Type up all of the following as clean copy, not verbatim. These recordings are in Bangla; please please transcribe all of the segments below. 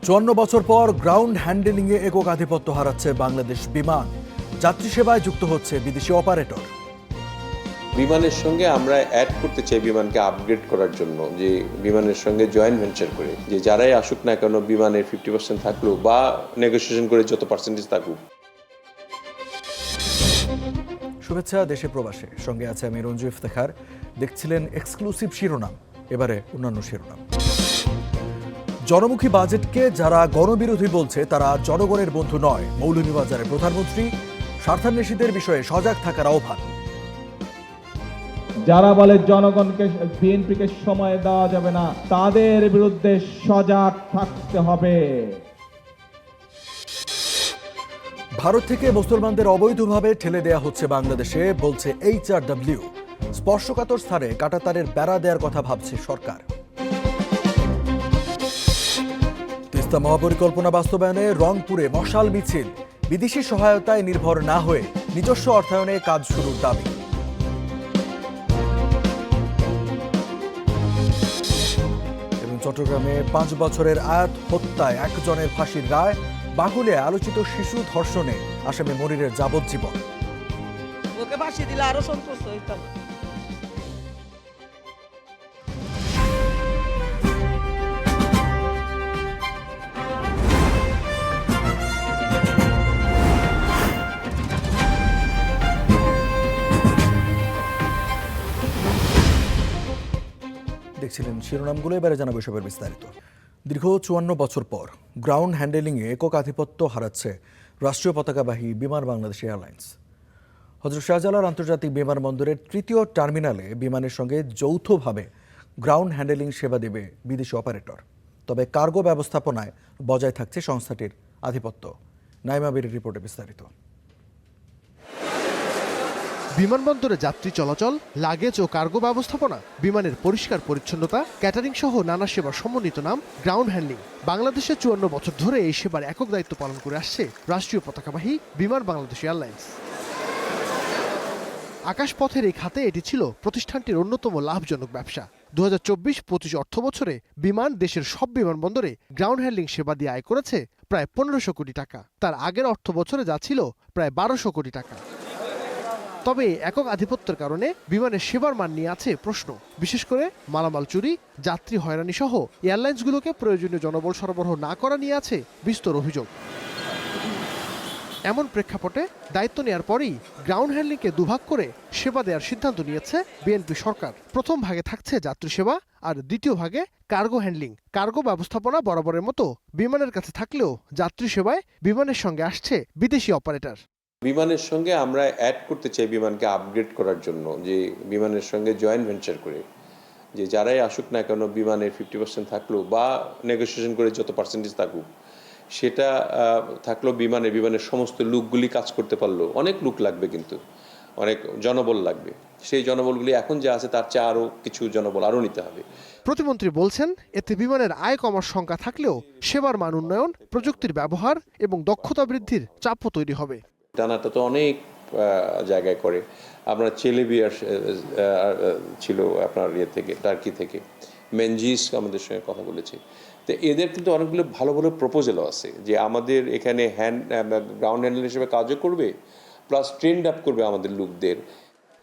54 বছর পর গ্রাউন্ড হ্যান্ডেলিংয়ে একক আধিপত্য হারাচ্ছে বাংলাদেশ বিমান। যাত্রী সেবায় যুক্ত হচ্ছে বিদেশি অপারেটর। বিমানের সঙ্গে আমরা অ্যাড করতে চাই বিমানকে আপগ্রেড করার জন্য, যে বিমানের সঙ্গে জয়েন্ট ভেঞ্চার করে, যে যারাই আসুক না কেন বিমানের 50% থাকলো বা নেগোসিয়েশন করে যত পার্সেন্টেজ থাকুক। শুভেচ্ছা দেশে প্রবাসে, সঙ্গে আছে আমি রঞ্জু ইফতেখার। দেখছিলেন এক্সক্লুসিভ শিরোনাম, এবারে অন্যান্য শিরোনাম। জনমুখী বাজেটকে যারা গণবিরোধী বলছে তারা জনগণের বন্ধু নয়। মৌলভীবাজারের প্রধানমন্ত্রী স্বার্থান্বেষীদের বিষয়ে সজাগ থাকার আহ্বান। যারা বলে জনগণকে বিএনপিকে সময় দেওয়া যাবে না, তাদের বিরুদ্ধে সজাগ থাকতে হবে। ভারত থেকে মুসলমানদের অবৈধভাবে ঠেলে দেয়া হচ্ছে বাংলাদেশে, বলছে HRW। স্পর্শকাতর স্থানে কাঁটাতারের বেড়া দেওয়ার কথা ভাবছে সরকার। তিস্তা মহাপরিকল্পনা বাস্তবায়নে রংপুরে মশাল মিছিল। বিদেশি সহায়তায় নির্ভর না হয়ে নিজস্ব অর্থায়নে কাজ শুরুর দাবি। এবং চট্টগ্রামে 5 বছরের আয়াত হত্যায় একজনের ফাঁসির রায়। বাকুলিয়ায় আলোচিত শিশু ধর্ষণে আসামি মনিরের যাবজ্জীবন। ওকে ফাঁসি দিলে আরো সন্তুষ্ট হইতাম। দেখছিলেন শিরোনামগুলো, এবারে জানাবো এসবের বিস্তারিত। দীর্ঘ 54 বছর পর গ্রাউন্ড হ্যান্ডেলিংয়ে একক আধিপত্য হারাচ্ছে রাষ্ট্রীয় পতাকাবাহী বিমান বাংলাদেশ এয়ারলাইন্স। হযরত শাহজালাল আন্তর্জাতিক বিমানবন্দরের 3য় টার্মিনালে বিমানের সঙ্গে যৌথভাবে গ্রাউন্ড হ্যান্ডেলিং সেবা দেবে বিদেশি অপারেটর। তবে কার্গো ব্যবস্থাপনায় বজায় থাকছে সংস্থাটির আধিপত্য। নাইমা বীরের রিপোর্টে বিস্তারিত। বিমানবন্দরে যাত্রী চলাচল, লাগেজ ও কার্গো ব্যবস্থাপনা, বিমানের পরিষ্কার পরিচ্ছন্নতা, ক্যাটারিং সহ নানা সেবার সমন্বিত নাম গ্রাউন্ড হ্যান্ডলিং। বাংলাদেশে 54 বছর ধরে এই সেবার একক দায়িত্ব পালন করে আসছে রাষ্ট্রীয় পতাকাবাহী বিমান বাংলাদেশ এয়ারলাইন্স। আকাশপথের এই খাতে এটি ছিল প্রতিষ্ঠানটির অন্যতম লাভজনক ব্যবসা। 2024-25 অর্থ বছরে বিমান দেশের সব বিমানবন্দরে গ্রাউন্ড হ্যান্ডলিং সেবা দিয়ে আয় করেছে প্রায় 1500 কোটি টাকা। তার আগের অর্থ বছরে যা ছিল প্রায় 1200 কোটি টাকা। তবে একক আধিপত্যের কারণে বিমানের সেবার মান নিয়ে আছে প্রশ্ন, বিশেষ করে মালামাল চুরি, যাত্রী হয়রানি সহ এয়ারলাইন্সগুলোকে প্রয়োজনীয় জনবল সরবরাহ না করা নিয়ে আছে বিস্তর অভিযোগ। এমন প্রেক্ষাপটে দায়িত্ব নেওয়ার পরেই গ্রাউন্ড হ্যান্ডলিংকে দুভাগ করে সেবা দেওয়ার সিদ্ধান্ত নিয়েছে বিএনপি সরকার। প্রথম ভাগে থাকছে যাত্রী সেবা আর দ্বিতীয় ভাগে কার্গো হ্যান্ডলিং। কার্গো ব্যবস্থাপনা বরাবরের মতো বিমানের কাছে থাকলেও যাত্রী সেবায় বিমানের সঙ্গে আসছে বিদেশি অপারেটর। বিমানের সঙ্গে আমরা অ্যাড করতে চাই বিমানকে আপগ্রেড করার জন্য, যে বিমানের সঙ্গে জয়েন্ট ভেঞ্চার করে, যে যারাই আসুক না কেন বিমানের 50% থাকলো বা নেগোসিয়েশন করে যত পার্সেন্টেজ থাকুক, সেটা থাকলো বিমানের সমস্ত লুকগুলি কাজ করতে পারলো। অনেক লুক লাগবে, কিন্তু অনেক জনবল লাগবে। সেই জনবলগুলি এখন যা আছে তার চেয়ে আরও কিছু জনবল আরও নিতে হবে। প্রতিমন্ত্রী বলছেন, এতে বিমানের আয় কমার শঙ্কা থাকলেও সেবার মান উন্নয়ন, প্রযুক্তির ব্যবহার এবং দক্ষতা বৃদ্ধির চাপও তৈরি হবে। টানাটা তো অনেক জায়গায় করে। আপনার চেলেবিয়ার ছিল, আপনার ইয়ে থেকে, টার্কি থেকে, মেনজিস আমাদের সঙ্গে কথা বলেছে। তো এদের কিন্তু অনেকগুলো ভালো ভালো প্রপোজালও আছে, যে আমাদের এখানে গ্রাউন্ড হ্যান্ডেল হিসেবে কাজও করবে, প্লাস ট্রেন্ড আপ করবে আমাদের লোকদের।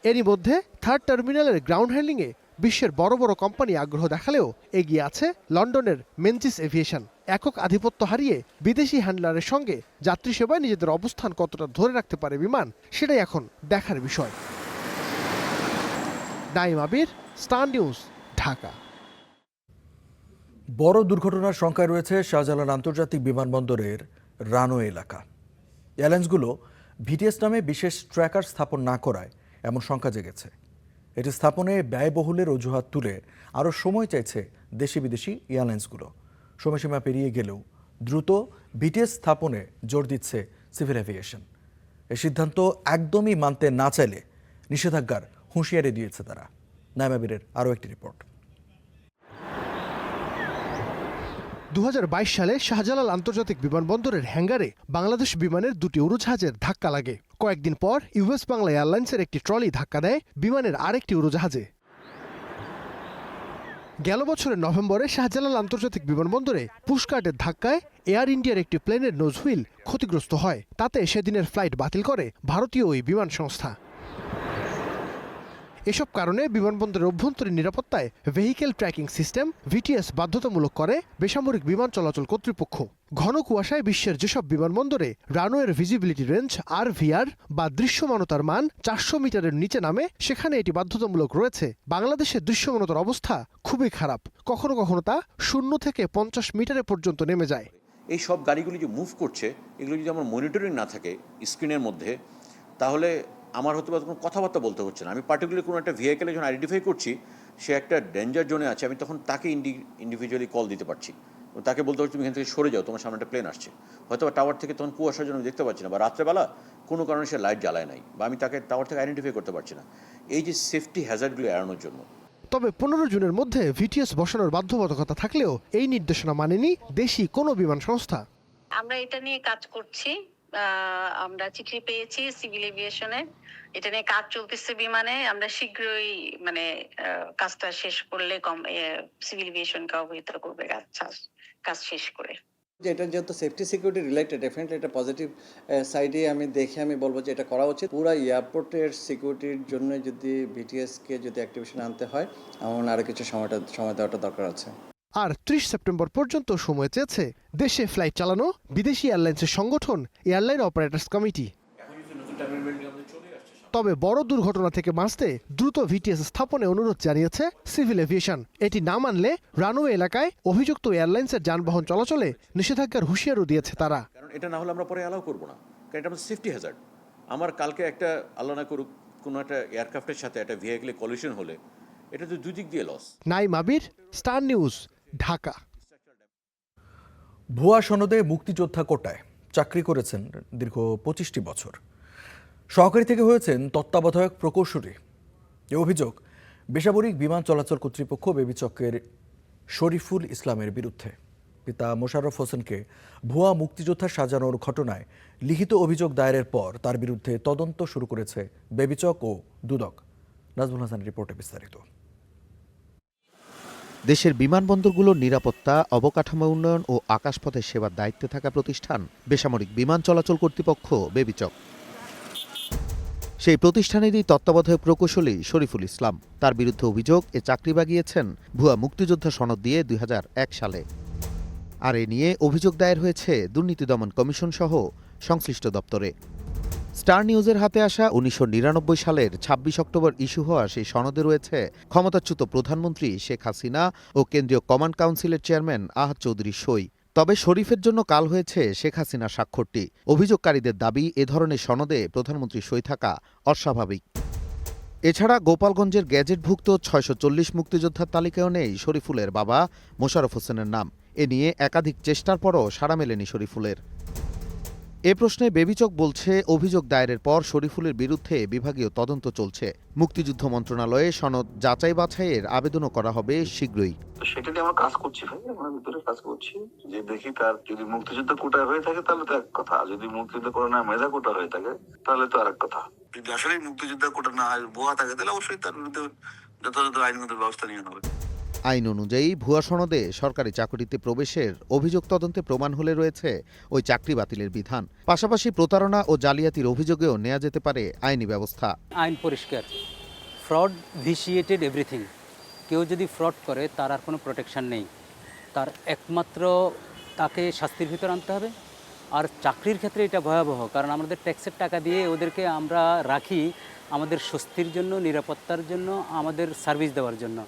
এরই মধ্যে 3rd টার্মিনালের গ্রাউন্ড হ্যান্ডলিংয়ে বিশ্বের বড় বড় কোম্পানি আগ্রহ দেখালেও এগিয়ে আছে লন্ডনের মেনজিস এভিয়েশন। একক আধিপত্য হারিয়ে বিদেশি হ্যান্ডলারের সঙ্গে যাত্রী সেবায় নিজেদের অবস্থান কতটা ধরে রাখতে পারে বিমান, সেটাই এখন দেখার বিষয়। নাইমা বীর, স্টার নিউজ, ঢাকা। বড় দুর্ঘটনার শঙ্কায় রয়েছে শাহজালাল আন্তর্জাতিক বিমানবন্দরের রানওয়ে এলাকা। এয়ারলাইন্সগুলো ভিটিএস নামে বিশেষ ট্র্যাকার স্থাপন না করায় এমন শঙ্কা জেগেছে। এটি স্থাপনে ব্যয়বহুলের অজুহাত তুলে আরও সময় চাইছে দেশি বিদেশি এয়ারলাইন্সগুলো। সময়সীমা পেরিয়ে গেলেও দ্রুত ভিটিএস স্থাপনে জোর দিচ্ছে সিভিল এভিয়েশন। এই সিদ্ধান্ত একদমই মানতে না চাইলে নিষেধাজ্ঞার হুঁশিয়ারি দিয়েছে তারা। নাইমাবীরের আরও একটি রিপোর্ট। 2022 সালে শাহজালাল আন্তর্জাতিক বিমানবন্দরের হ্যাঙ্গারে বাংলাদেশ বিমানের 2টি উড়োজাহাজের ধাক্কা লাগে। কয়েকদিন পর ইউএস বাংলা এয়ারলাইন্সের একটি ট্রলি ধাক্কা দেয় বিমানের আরেকটি উড়োজাহাজে। গেল বছরের নভেম্বরে শাহজালাল আন্তর্জাতিক বিমানবন্দরে পুশকার্টের ধাক্কায় এয়ার ইন্ডিয়ার একটি প্লেনের নোজ হুইল ক্ষতিগ্রস্ত হয়। তাতে সেদিনের ফ্লাইট বাতিল করে ভারতীয় ওই বিমান সংস্থা। এসব কারণে বিমানবন্দরের অভ্যন্তরীণ নিরাপত্তায় ভেহিকেল ট্র্যাকিং সিস্টেম ভিটিএস বাধ্যতামূলক করে বেসামরিক বিমান চলাচল কর্তৃপক্ষ। ঘন কুয়াশায় বিশ্বের যেসব বিমানবন্দরে রানওয়ের ভিজিবিলিটি রেঞ্জ RVR বা দৃশ্যমানতার মান 400 মিটারের নিচে নামে, সেখানে এটি বাধ্যতামূলক রয়েছে। বাংলাদেশের দৃশ্যমানতার অবস্থা খুবই খারাপ, কখনো কখনো তা 0 থেকে 50 মিটারে পর্যন্ত নেমে যায়। এই সব গাড়িগুলি যে মুভ করছে, এগুলো যদি আমার মনিটরিং না থাকে স্ক্রিনের মধ্যে, তাহলে আমার হয়তো বা কোনো কথাবার্তা বলতে হচ্ছে না। আমি পার্টিকুলার কোনো একটা ভেহিকেলে যখন আইডেন্টিফাই করছি সে একটা ডেঞ্জার জোনে আছে, আমি তখন তাকে ইন্ডিভিজুয়ালি কল দিতে পারছি, তাকে বলতে পারছি তুমি এখান থেকে সরে যাও, তোমার সামনে একটা প্লেন আসছে। হয়তো বা টাওয়ার থেকে তখন কুয়াশার জন্য দেখতে পাচ্ছি না, বা রাত্রেবেলা কোনো কারণে সে লাইট জ্বালায় নাই, বা আমি তাকে টাওয়ার থেকে আইডেন্টিফাই করতে পারছি না। এই যে সেফটি হ্যাজার্ডগুলো এড়ানোর জন্য। তবে 15 জুনের মধ্যে ভিটিএস বসানোর বাধ্যবাধকতা থাকলেও এই নির্দেশনা মানেনি দেশি কোনো বিমান সংস্থা। আমরা এটা নিয়ে কাজ করছি, আমরা চিঠি পেয়েছি সিভিল এভিয়েশনের, এটা নিয়ে কাজ চলতেছে বিমানে। আমরা শীঘ্রই কাজটা শেষ করলে সিভিল এভিয়েশনকে অবহিত করবে কাজ শেষ করে। এটা যেহেতু সেফটি সিকিউরিটি রিলেটেড, ডেফিনেটলি এটা পজিটিভ সাইডে আমি বলবো যে এটা করা উচিত। পুরো এয়ারপোর্টের সিকিউরিটির জন্য যদি বিটিএসকে যদি অ্যাক্টিভেশন আনতে হয়, এমন আরও কিছু সময় দেওয়াটা দরকার আছে। আর 30 সেপ্টেম্বর পর্যন্ত সময় চেয়েছে দেশে ফ্লাইট চালানো বিদেশি এয়ারলাইন্সের সংগঠন এয়ারলাইন অপারেটরস কমিটি। তবে বড় দুর্ঘটনা থেকে বাঁচতে দ্রুত ভিটিএস স্থাপনে অনুরোধ জানিয়েছে সিভিল এভিয়েশন। এটি না মানলে রানওয়ে এলাকায় অভিযুক্ত এয়ারলাইন্সের যানবাহন চলাচলে নিষেধাজ্ঞার হুঁশিয়ারও দিয়েছে তারা। কারণ এটা না হলে আমরা পরে অ্যালাউ করবো না, কারণ এটা আমাদের সেফটি হ্যাজার্ড। আমার কালকে একটা আল্লাহ না করুক কোনো একটা এয়ারক্রাফটের সাথে একটা ভেহিকেলে কলিশন হলে এটা তো দুই দিক দিয়ে লস। নাইম আবির, স্টার নিউজ, ঢাকা। ভুয়া সনদে মুক্তিযোদ্ধা কোটায় চাকরি করেছেন দীর্ঘ 25টি বছর। সহকারী থেকে হয়েছেন তত্ত্বাবধায়ক প্রকৌশলী। এ অভিযোগ বেসামরিক বিমান চলাচল কর্তৃপক্ষ বেবিচকের শরীফুল ইসলামের বিরুদ্ধে। পিতা মোশাররফ হোসেনকে ভুয়া মুক্তিযোদ্ধা সাজানোর ঘটনায় লিখিত অভিযোগ দায়েরের পর তার বিরুদ্ধে তদন্ত শুরু করেছে বেবিচক ও দুদক। নাজমুল হাসানের রিপোর্টে বিস্তারিত। দেশের বিমানবন্দরগুলোর নিরাপত্তা, অবকাঠামো উন্নয়ন ও আকাশপথের সেবার দায়িত্বে থাকা প্রতিষ্ঠান বেসামরিক বিমান চলাচল কর্তৃপক্ষ বেবিচক। সেই প্রতিষ্ঠানেরই তত্ত্বাবধায়ক প্রকৌশলী শরীফুল ইসলাম। তার বিরুদ্ধে অভিযোগ এ চাকরি বাগিয়েছেন ভুয়া মুক্তিযোদ্ধা সনদ দিয়ে 2001 সালে। আর এ নিয়ে অভিযোগ দায়ের হয়েছে দুর্নীতি দমন কমিশন সহ সংশ্লিষ্ট দপ্তরে। স্টার নিউজের হাতে আসা 1999 সালের 26 অক্টোবর ইস্যু হওয়া সেই সনদে রয়েছে ক্ষমতাচ্যুত প্রধানমন্ত্রী শেখ হাসিনা ও কেন্দ্রীয় কমান্ড কাউন্সিলের চেয়ারম্যান আহাদ চৌধুরীর সই। তবে শরীফের জন্য কাল হয়েছে শেখ হাসিনার স্বাক্ষরটি। অভিযোগকারীদের দাবি, এ ধরনের সনদে প্রধানমন্ত্রীর সই থাকা অস্বাভাবিক। এছাড়া গোপালগঞ্জের গ্যাজেটভুক্ত 640 মুক্তিযোদ্ধার তালিকায়ও নেই শরীফুলের বাবা মোশাররফ হোসেনের নাম। এ নিয়ে একাধিক চেষ্টার পরও সাড়া মেলেনি শরীফুলের। এ প্রশ্নে বেবিচক বলছে, অভিযোগ দায়েরের পর শরীফুলের বিরুদ্ধে বিভাগীয় তদন্ত চলছে। মুক্তিযুদ্ধ মন্ত্রণালয়ে সনদ যাচাই বাছাইয়ের আবেদনও করা হবে শীঘ্রই। সেটা নিয়ে আমরা কাজ করছি ভাই, আমরা ভিতরে কাজ করছি যে দেখি তার যদি মুক্তিযুদ্ধ কোটায় হয়ে থাকে তাহলে তো এক কথা, যদি মুক্তিযুদ্ধ কোটা না মেধা কোটা হয়ে থাকে তাহলে তো আরেক কথা। যদি আসলে মুক্তিযুদ্ধ কোটা না ভুয়া থাকে তাহলে অবশ্যই তার বিরুদ্ধে যথাযথ আইনগত ব্যবস্থা নিয়ে হবে। আইন অনুযায়ী ভুয়া সনদে সরকারি চাকরিতে প্রবেশের অভিযোগ তদন্তে প্রমাণ হলে রয়েছে ওই চাকরি বাতিলের বিধান। পাশাপাশি প্রতারণা ও জালিয়াতির অভিযোগেও নেওয়া যেতে পারে আইনি ব্যবস্থা। আইন পরিষ্কার, ফ্রড ভিসিয়েটেড এভরিথিং। কেউ যদি ফ্রড করে তার আর কোনো প্রোটেকশন নেই, তার একমাত্র তাকে শাস্তির ভিতর আনতে হবে। আর চাকরির ক্ষেত্রে এটা ভয়াবহ, কারণ আমাদের ট্যাক্সের টাকা দিয়ে ওদেরকে আমরা রাখি আমাদের স্বস্তির জন্য, নিরাপত্তার জন্য, আমাদের সার্ভিস দেওয়ার জন্য।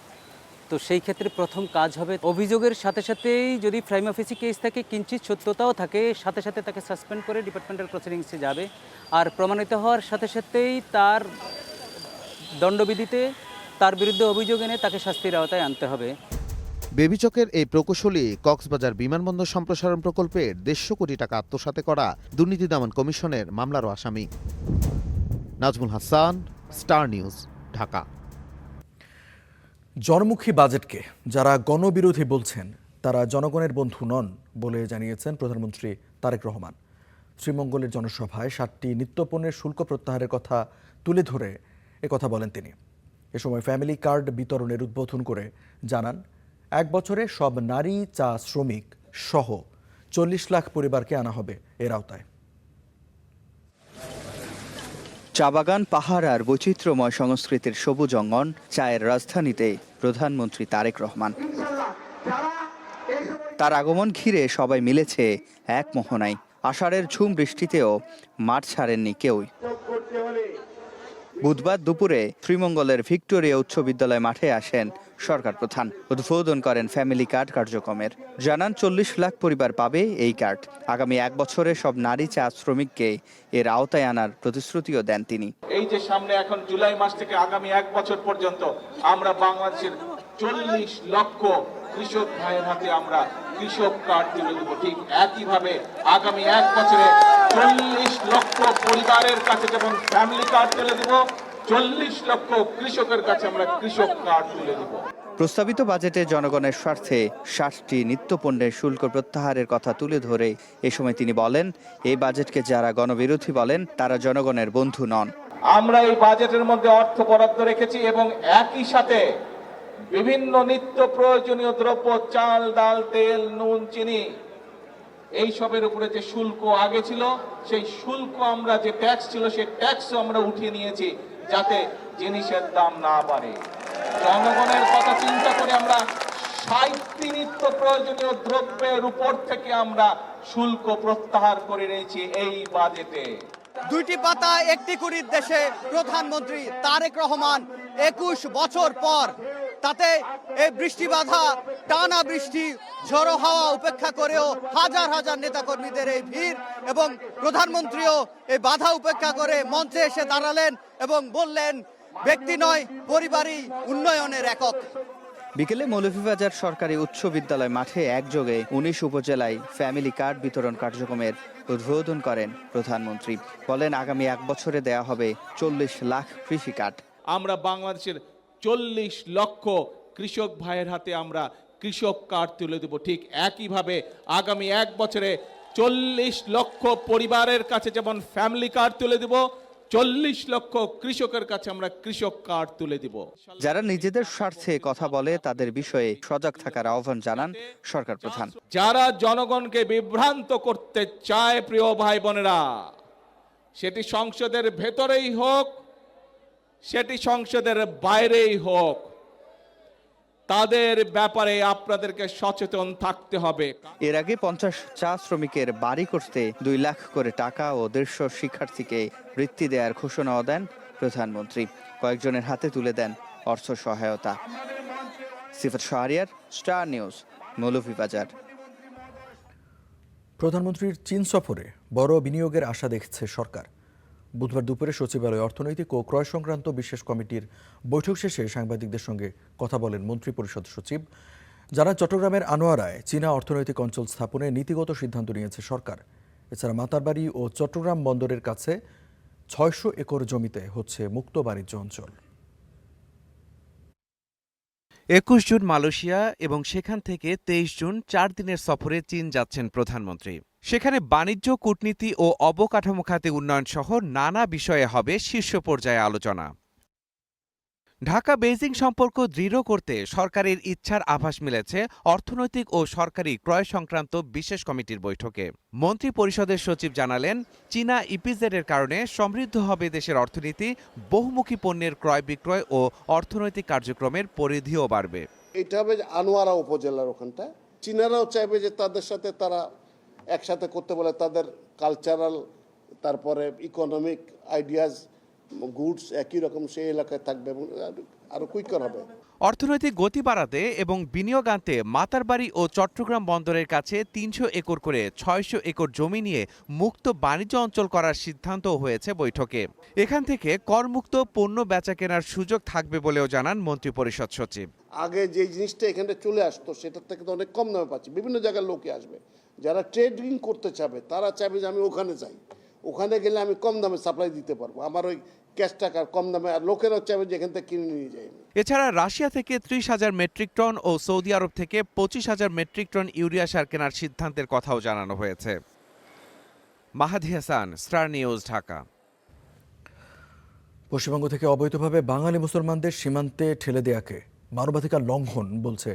তো সেই ক্ষেত্রে প্রথম কাজ হবে অভিযোগের সাথে সাথেই যদি প্রাইমা ফেসি কেস থাকে, কিঞ্চিত সত্যতাও থাকে, সাথে সাথে তাকে সাসপেন্ড করে ডিপার্টমেন্টাল প্রসিডিংসে যাবে। আর প্রমাণিত হওয়ার সাথে সাথেই তার দণ্ডবিধিতে তার বিরুদ্ধে অভিযোগ এনে তাকে শাস্তির আওতায় আনতে হবে। বেবিচকের এই প্রকৌশলী কক্সবাজার বিমানবন্দর সম্প্রসারণ প্রকল্পের 150 কোটি টাকা আত্মসাতে করা দুর্নীতি দমন কমিশনের মামলারও আসামি। Nazmul Hasan, star news, Dhaka. জনমুখী বাজেটকে যারা গণবিরোধী বলছেন তারা জনগণের বন্ধু নন বলে জানিয়েছেন প্রধানমন্ত্রী তারেক রহমান। শ্রীমঙ্গলের জনসভায় 7টি নিত্যপণ্যের শুল্ক প্রত্যাহারের কথা তুলে ধরে একথা বলেন তিনি। এ সময় ফ্যামিলি কার্ড বিতরণের উদ্বোধন করে জানান, এক বছরে সব নারী চা শ্রমিক সহ 40 লাখ পরিবারকে আনা হবে এর আওতায়। চা বাগান, পাহাড় আর বৈচিত্র্যময় সংস্কৃতির সবুজ অঙ্গন, চায়ের রাজধানীতে প্রধানমন্ত্রী তারেক রহমান। তার আগমন ঘিরে সবাই মিলেছে এক মোহনায়। আষাঢ়ের ঝুম বৃষ্টিতেও মাঠ ছাড়েননি কেউই। বুধবার দুপুরে শ্রীমঙ্গলের ভিক্টোরিয়া উচ্চ বিদ্যালয় মাঠে আসেন সরকার প্রধান। উদ্বোধন করেন ফ্যামিলি কার্ড কার্যক্রমের। জানান 40 লাখ পরিবার পাবে এই কার্ড। আগামী এক বছরে সব নারী চা শ্রমিককে এর আওতায় আনার প্রতিশ্রুতিও দেন তিনি। এই যে সামনে এখন জুলাই মাস থেকে আগামী এক বছর পর্যন্ত আমরা বাংলাদেশের 40 লক্ষ কৃষক ভাইয়ের হাতে আমরা কৃষক কার্ড তুলে দেবো। ঠিক একইভাবে আগামী এক বছরে 40 লক্ষ পরিবারের কাছে যেমন ফ্যামিলি কার্ড তুলে দেব, 40 লক্ষ কৃষকের কাছে আমরা কৃষক কার্ড তুলে দেব। প্রস্তাবিত বাজেটে জনগণের স্বার্থে 60টি নিত্যপণ্যের শুল্ক প্রত্যাহারের কথা তুলে ধরে এ সময় তিনি বলেন, এই বাজেটকে যারা গণবিরোধী বলেন তারা জনগণের বন্ধু নন। আমরা এই বাজেটের মধ্যে অর্থ বরাদ্দ রেখেছি এবং একই সাথে বিভিন্ন নিত্য প্রয়োজনীয় দ্রব্য, চাল, ডাল, তেল, নুন, চিনি, এই সবের উপরে যে শুল্ক আগে ছিল, সেই শুল্ক আমরা যে ট্যাক্স ছিল সেই ট্যাক্সও আমরা উঠিয়ে নিয়েছি, যাতে জিনিসের দাম না বাড়ে। জনগণের কথা চিন্তা করে আমরা 60টি নিত্য প্রয়োজনীয় দ্রব্যের উপর থেকে আমরা শুল্ক প্রত্যাহার করে নিয়েছি এই বাজেটে। দুইটি পাতা একটি কুড়ির দেশে প্রধানমন্ত্রী তারেক রহমান 21 বছর পর, তাতে এই বৃষ্টি বাধা, টানা বৃষ্টি, ঝড়ো হাওয়া উপেক্ষা করেও হাজার হাজার নেতাকর্মীদের এই ভিড়, এবং প্রধানমন্ত্রীও এই বাধা উপেক্ষা করে মঞ্চে এসে দাঁড়ালেন এবং বললেন, ব্যক্তি নয় পরিবারই উন্নয়নের একক। বিকেলে মৌলভীবাজার সরকারি উচ্চ বিদ্যালয় মাঠে একযোগে 19 উপজেলায় ফ্যামিলি কার্ড বিতরণ কার্যক্রমের উদ্বোধন করেন প্রধানমন্ত্রী। বলেন, আগামী এক বছরে দেয়া হবে 40 লাখ কৃষি কার্ড। আমরা বাংলাদেশের 40 লক্ষ কৃষক ভাইয়ের হাতে আমরা কৃষক কার্ড তুলে দেব। ঠিক একইভাবে আগামী এক বছরে 40 লক্ষ পরিবারের কাছে যেমন ফ্যামিলি কার্ড তুলে দেব, 40 লক্ষ কৃষকের কাছে আমরা কৃষক কার্ড তুলে দিব। যারা নিজেদের স্বার্থে কথা বলে তাদের বিষয়ে সজাগ থাকার আহ্বান জানান সরকার প্রধান। যারা জনগণকে বিভ্রান্ত করতে চায়, প্রিয় ভাই বোনেরা, সেটি সংসদের ভেতরেই হোক, সেটি সংসদের বাইরেই হোক, তাদের ব্যাপারে আপনাদেরকে সচেতন থাকতে হবে। এর আগে 50 চা শ্রমিকের বাড়ি করতে 2 লাখ করে টাকা ও 150 শিক্ষার্থীকে বৃত্তি দেওয়ার ঘোষণাও দেন প্রধানমন্ত্রী। কয়েকজনের হাতে তুলে দেন অর্থ সহায়তা। সিফাত শাহরিয়ার, স্টার নিউজ, মৌলভীবাজার। প্রধানমন্ত্রীর চীন সফরে বড় বিনিয়োগের আশা দেখছে সরকার। বুধবার দুপুরে সচিবালয়ে অর্থনৈতিক ও ক্রয় সংক্রান্ত বিশেষ কমিটির বৈঠক শেষে সাংবাদিকদের সঙ্গে কথা বলেন মন্ত্রিপরিষদ সচিব। যারা চট্টগ্রামের আনোয়ারায় চীনা অর্থনৈতিক অঞ্চল স্থাপনে নীতিগত সিদ্ধান্ত নিয়েছে সরকার। এছাড়া মাতারবাড়ি ও চট্টগ্রাম বন্দরের কাছে 600 একর জমিতে হচ্ছে মুক্ত বাণিজ্য অঞ্চল। 21 জুন মালয়েশিয়া এবং সেখান থেকে 23 জুন 4 দিনের সফরে চীন যাচ্ছেন প্রধানমন্ত্রী। সেখানে বাণিজ্য, কূটনীতি ও অবকাঠামো খাতে উন্নয়ন সহ নানা বিষয়ে হবে শীর্ষ পর্যায়ে আলোচনা। ঢাকা বেইজিং সম্পর্ক দৃঢ় করতে সরকারের ইচ্ছার আভাস মিলেছে অর্থনৈতিক ও সরকারি ক্রয় সংক্রান্ত বিশেষ কমিটির বৈঠকে। মন্ত্রী পরিষদের সচিব জানালেন, চীনা ইপিজেডের কারণে সমৃদ্ধ হবে দেশের অর্থনীতি, বহুমুখী পণ্যের ক্রয় বিক্রয় ও অর্থনৈতিক কার্যক্রমের পরিধিও বাড়বে। এটা হবে আনোয়ারা উপজেলার ওখানটা। চীনারাও চাইবে যে তাদের সাথে তারা একসাথে করতে বলে, তাদের কালচারাল, তারপরে ইকোনমিক আইডিয়াজ, গুডস একই রকম সেই এলাকায় থাকবে এবং আরো কুইকার হবে। অর্থনৈতিক গতি বাড়াতে এবং বিনিয়োগ আনতে মাতারবাড়ি ও চট্টগ্রাম বন্দরের কাছে 300 একর করে 600 একর জমি নিয়ে মুক্ত বাণিজ্য অঞ্চল করার সিদ্ধান্তও হয়েছে বৈঠকে। এখান থেকে করমুক্ত পণ্য বেচা কেনার সুযোগ থাকবে বলেও জানান মন্ত্রিপরিষদ সচিব। আগে যে জিনিসটা এখানে চলে আসতো সেটার থেকে তো অনেক কম দামে পাচ্ছি। বিভিন্ন জায়গার লোকে আসবে, যারা ট্রেডিং করতে চাবে তারা চাইবে যে আমি ওখানে যাই, ওখানে গেলে আমি কম দামে সাপ্লাই দিতে পারবো, আমার ওই ক্যাশ টাকার কম দামে, আর লোকেরাও চাইবে যে এখান থেকে কিনে নিয়ে যাই। এছাড়া রাশিয়া থেকে 30,000 মেট্রিক টন ও সৌদি আরব থেকে 25,000 মেট্রিক টন ইউরিয়া সার কেনার সিদ্ধান্তের কথাও জানানো হয়েছে। মাহাদি হাসান, স্টার নিউজ, ঢাকা। পশ্চিমবঙ্গ থেকে অবৈধভাবে বাঙালি মুসলমানদের সীমান্তে ঠেলে দেয়াকে মানবাধিকার লঙ্ঘন বলছে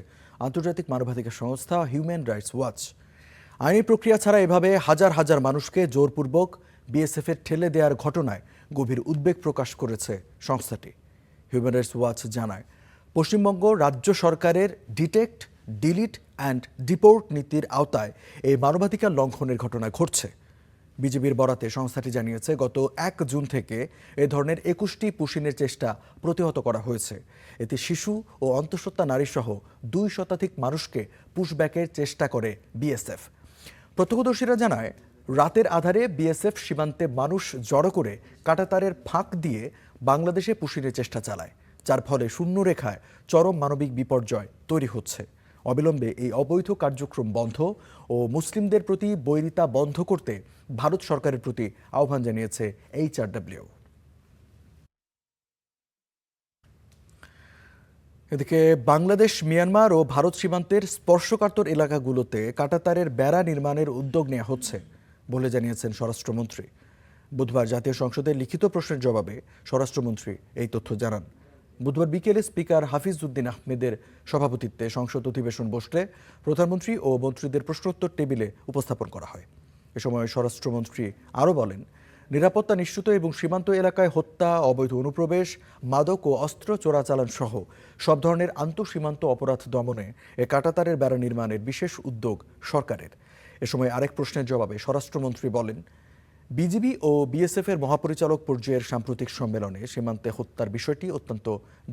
আন্তর্জাতিক মানবাধিকার সংস্থা হিউম্যান রাইটস ওয়াচ। আইনি প্রক্রিয়া ছাড়া এভাবে হাজার হাজার মানুষকে জোরপূর্বক বিএসএফের ঠেলে দেওয়ার ঘটনায় গভীর উদ্বেগ প্রকাশ করেছে সংস্থাটি। হিউম্যান রাইটস ওয়াচ জানায়, পশ্চিমবঙ্গ রাজ্য সরকারের ডিটেক্ট, ডিলিট অ্যান্ড ডিপোর্ট নীতির আওতায় এই মানবাধিকার লঙ্ঘনের ঘটনা ঘটছে। বিজিবির বরাতে সংস্থাটি জানিয়েছে, গত 1 জুন থেকে এ ধরনের 21টি পুশিনের চেষ্টা প্রতিহত করা হয়েছে। এতে শিশু ও অন্তঃসত্ত্বা নারীসহ 2 শতাধিক মানুষকে পুশব্যাকের চেষ্টা করে বিএসএফ। প্রত্যক্ষদর্শীরা জানায়, রাতের আধারে বিএসএফ সীমান্তে মানুষ জড়ো করে কাঁটাতারের ফাঁক দিয়ে বাংলাদেশে পুশিনের চেষ্টা চালায়, যার ফলে শূন্যরেখায় চরম মানবিক বিপর্যয় তৈরি হচ্ছে। অবিলম্বে এই অবৈধ কার্যক্রম বন্ধ ও মুসলিমদের প্রতি বৈরিতা বন্ধ করতে ভারত সরকারের প্রতি আহ্বান জানিয়েছে HRW। এদিকে বাংলাদেশ, মিয়ানমার ও ভারত সীমান্তের স্পর্শকাতর এলাকাগুলোতে কাঁটাতারের বেড়া নির্মাণের উদ্যোগ নেওয়া হচ্ছে বলে জানিয়েছেন স্বরাষ্ট্রমন্ত্রী। বুধবার জাতীয় সংসদে লিখিত প্রশ্নের জবাবে স্বরাষ্ট্রমন্ত্রী এই তথ্য জানান। বুধবার বিকেলে স্পিকার হাফিজ উদ্দিন আহমেদের সভাপতিত্বে সংসদ অধিবেশন বসলে প্রধানমন্ত্রী ও মন্ত্রীদের প্রশ্নোত্তর টেবিলে উপস্থাপন করা হয়। এ সময় স্বরাষ্ট্রমন্ত্রী আরও বলেন, নিরাপত্তা নিশ্চিত এবং সীমান্ত এলাকায় হত্যা, অবৈধ অনুপ্রবেশ, মাদক ও অস্ত্র চোরাচালান সহ সব ধরনের আন্তঃসীমান্ত অপরাধ দমনে এ কাঁটাতারের বেড়া নির্মাণের বিশেষ উদ্যোগ সরকারের। এ সময় আরেক প্রশ্নের জবাবে স্বরাষ্ট্রমন্ত্রী বলেন, বিজিবি ও বিএসএফ এর মহাপরিচালক পর্যায়ের সাম্প্রতিক সম্মেলনে সীমান্তে হত্যার বিষয়টি অত্যন্ত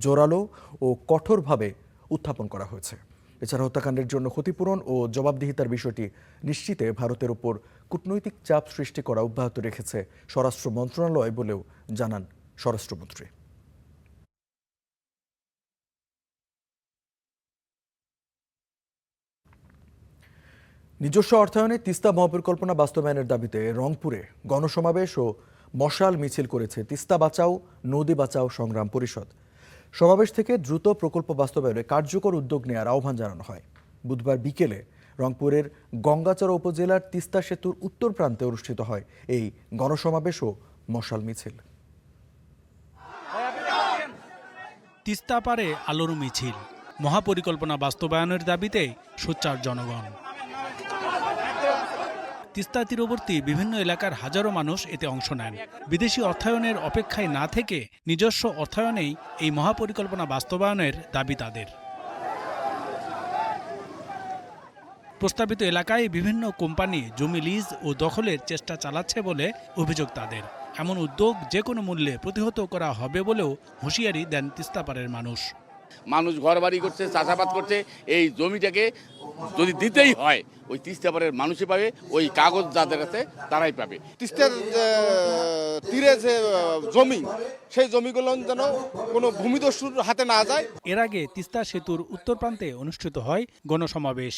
জোরালো ও কঠোরভাবে উত্থাপন করা হয়েছে। এছাড়া হত্যাকাণ্ডের জন্য ক্ষতিপূরণ ও জবাবদিহিতার বিষয়টি নিশ্চিতে ভারতের উপর কূটনৈতিক চাপ সৃষ্টি করা অব্যাহত রেখেছে স্বরাষ্ট্র মন্ত্রণালয় বলেও জানান স্বরাষ্ট্রমন্ত্রী। নিজস্ব অর্থায়নে তিস্তা মহাপরিকল্পনা বাস্তবায়নের দাবিতে রংপুরে গণসমাবেশ ও মশাল মিছিল করেছে তিস্তা বাঁচাও, নদী বাঁচাও সংগ্রাম পরিষদ। সমাবেশ থেকে দ্রুত প্রকল্প বাস্তবায়নে কার্যকর উদ্যোগ নেওয়ার আহ্বান জানানো হয়। বুধবার বিকেলে রংপুরের গঙ্গাচড়া উপজেলার তিস্তা সেতুর উত্তর প্রান্তে অনুষ্ঠিত হয় এই গণসমাবেশ ও মশাল মিছিল। তিস্তা পারে আলোর মিছিল, মহাপরিকল্পনা বাস্তবায়নের দাবিতে সোচ্চার জনগণ। তিস্তা তীরবর্তী বিভিন্ন এলাকার হাজারো মানুষ এতে অংশ নেন। বিদেশি অর্থায়নের অপেক্ষায় না থেকে নিজস্ব অর্থায়নেই এই মহাপরিকল্পনা বাস্তবায়নের দাবি তাদের। প্রস্তাবিত এলাকায় বিভিন্ন কোম্পানি জমি লিজ ও দখলের চেষ্টা চালাচ্ছে বলে অভিযোগ তাদের। এমন উদ্যোগ যে কোনো মূল্যে প্রতিহত করা হবে বলেও হুঁশিয়ারি দেন তিস্তাপাড়ের মানুষ। মানুষ ঘরবাড়ি করছে, চাষাবাদ করছে, এই জমিটাকে যদি দিতেই হয় ওই তিস্তাপাড়ের মানুষই পাবে, ওই কাগজ যাদের আছে তারাই পাবে। তিস্তার তীরে যে জমি, সেই জমিগুলো যেন কোনো ভূমিদস্যুর হাতে না যায়। এর আগে তিস্তা সেতুর উত্তর প্রান্তে অনুষ্ঠিত হয় গণসমাবেশ।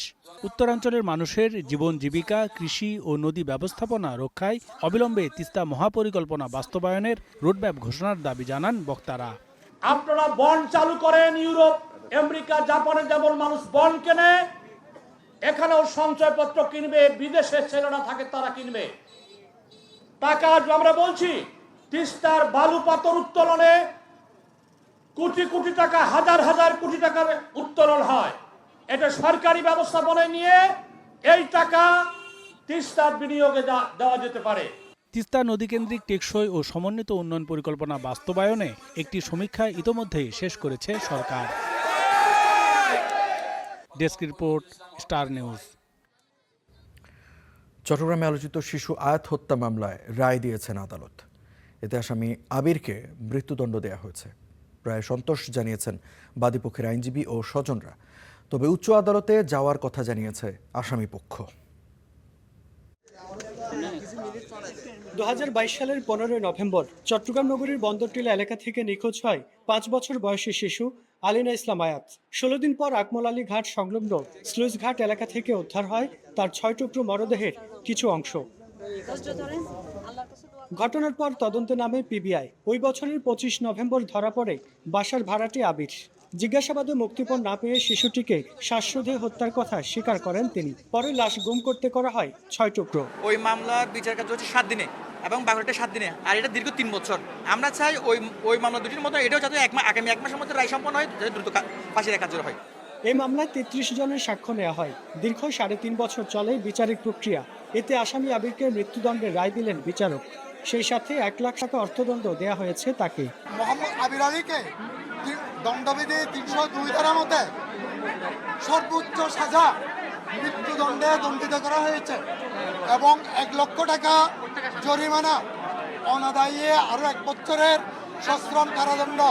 উত্তরাঞ্চলের মানুষের জীবন জীবিকা, কৃষি ও নদী ব্যবস্থাপনা রক্ষায় অবিলম্বে তিস্তা মহাপরিকল্পনা বাস্তবায়নের রোডম্যাপ ঘোষণার দাবি জানান বক্তারা। আপনারা বন্ড চালু করেন, ইউরোপ, আমেরিকা, জাপানে যেমন মানুষ বন্ড কেনে, এখানেও সঞ্চয়পত্র কিনবে, বিদেশে ছেলেরা থাকে তারা কিনবে। টাকা আমরা বলছি তিস্তার বালু পাথর উত্তোলনে কোটি কোটি টাকা, হাজার হাজার কোটি টাকার উত্তোলন হয়। এটা সরকারি ব্যবস্থাপনায় নিয়ে এই টাকা তিস্তার বিনিয়োগে দেওয়া যেতে পারে। তিস্তা নদীকেন্দ্রিক টেকসই ও সমন্বিত উন্নয়ন পরিকল্পনা বাস্তবায়নে একটি সমীক্ষা ইতোমধ্যেই শেষ করেছে সরকার। Desk report, star news. চট্টগ্রামে আলোচিত শিশু আয়াত হত্যা মামলায় রায় দিয়েছেন আদালত। এতে আসামি আবিরকে মৃত্যুদণ্ড দেওয়া হয়েছে। রায়ে সন্তোষ জানিয়েছেন বাদীপক্ষের আইনজীবী ও স্বজনরা। তবে উচ্চ আদালতে যাওয়ার কথা জানিয়েছে আসামি পক্ষ। 2022 সালের 15 নভেম্বর চট্টগ্রাম নগরীর বন্দরটিলা এলাকা থেকে নিখোঁজ হয় 5 বছর বয়সী শিশু আলিনা ইসলাম আয়াত। 16 দিন পর আকমল আলী ঘাট সংলগ্ন স্লুইস ঘাট এলাকা থেকে উদ্ধার হয় তার 6 টুকরো মরদেহের কিছু অংশ। ঘটনার পর তদন্তে নামে পিবিআই। ওই বছরের 25 নভেম্বর ধরা পড়ে বাসার ভাড়াটে আবির। জিজ্ঞাসাবাদে মুক্তিপণ না পেয়ে শিশুটিকে শ্বাসরোধে হত্যার কথা স্বীকার করেন তিনি। পরে লাশ গুম করতে করা হয় 6 টুকরো। ওই মামলার বিচার কার্য হচ্ছে 7 দিনে এবং বাকিটা 7 দিনে, আর এটা দীর্ঘ 3 বছর। আমরা চাই ওই মামলা দুটির মতো এটাও যাতে আগামী 1 মাসের মধ্যে রায় সম্পন্ন হয়, যাতে দ্রুত ফাঁসির কার্য হয়। এই মামলায় 33 জনের সাক্ষ্য নেওয়া হয়। দীর্ঘ 3.5 বছর চলে বিচারিক প্রক্রিয়া। এতে আসামি আবিরকে মৃত্যুদণ্ডের রায় দিলেন বিচারক। সেই সাথে 1 লাখ টাকা অর্থদণ্ড দেয়া হয়েছে তাকে। মোহাম্মদ আবির আলীকে দণ্ডবিধি 302 ধারার মধ্যে সর্বোচ্চ সাজা মৃত্যুদণ্ডে দণ্ডিত করা হয়েছে এবং 1 লক্ষ টাকা জরিমানা, অনাদায়ী আরো 1 বছরের সশ্রম কারাদণ্ড।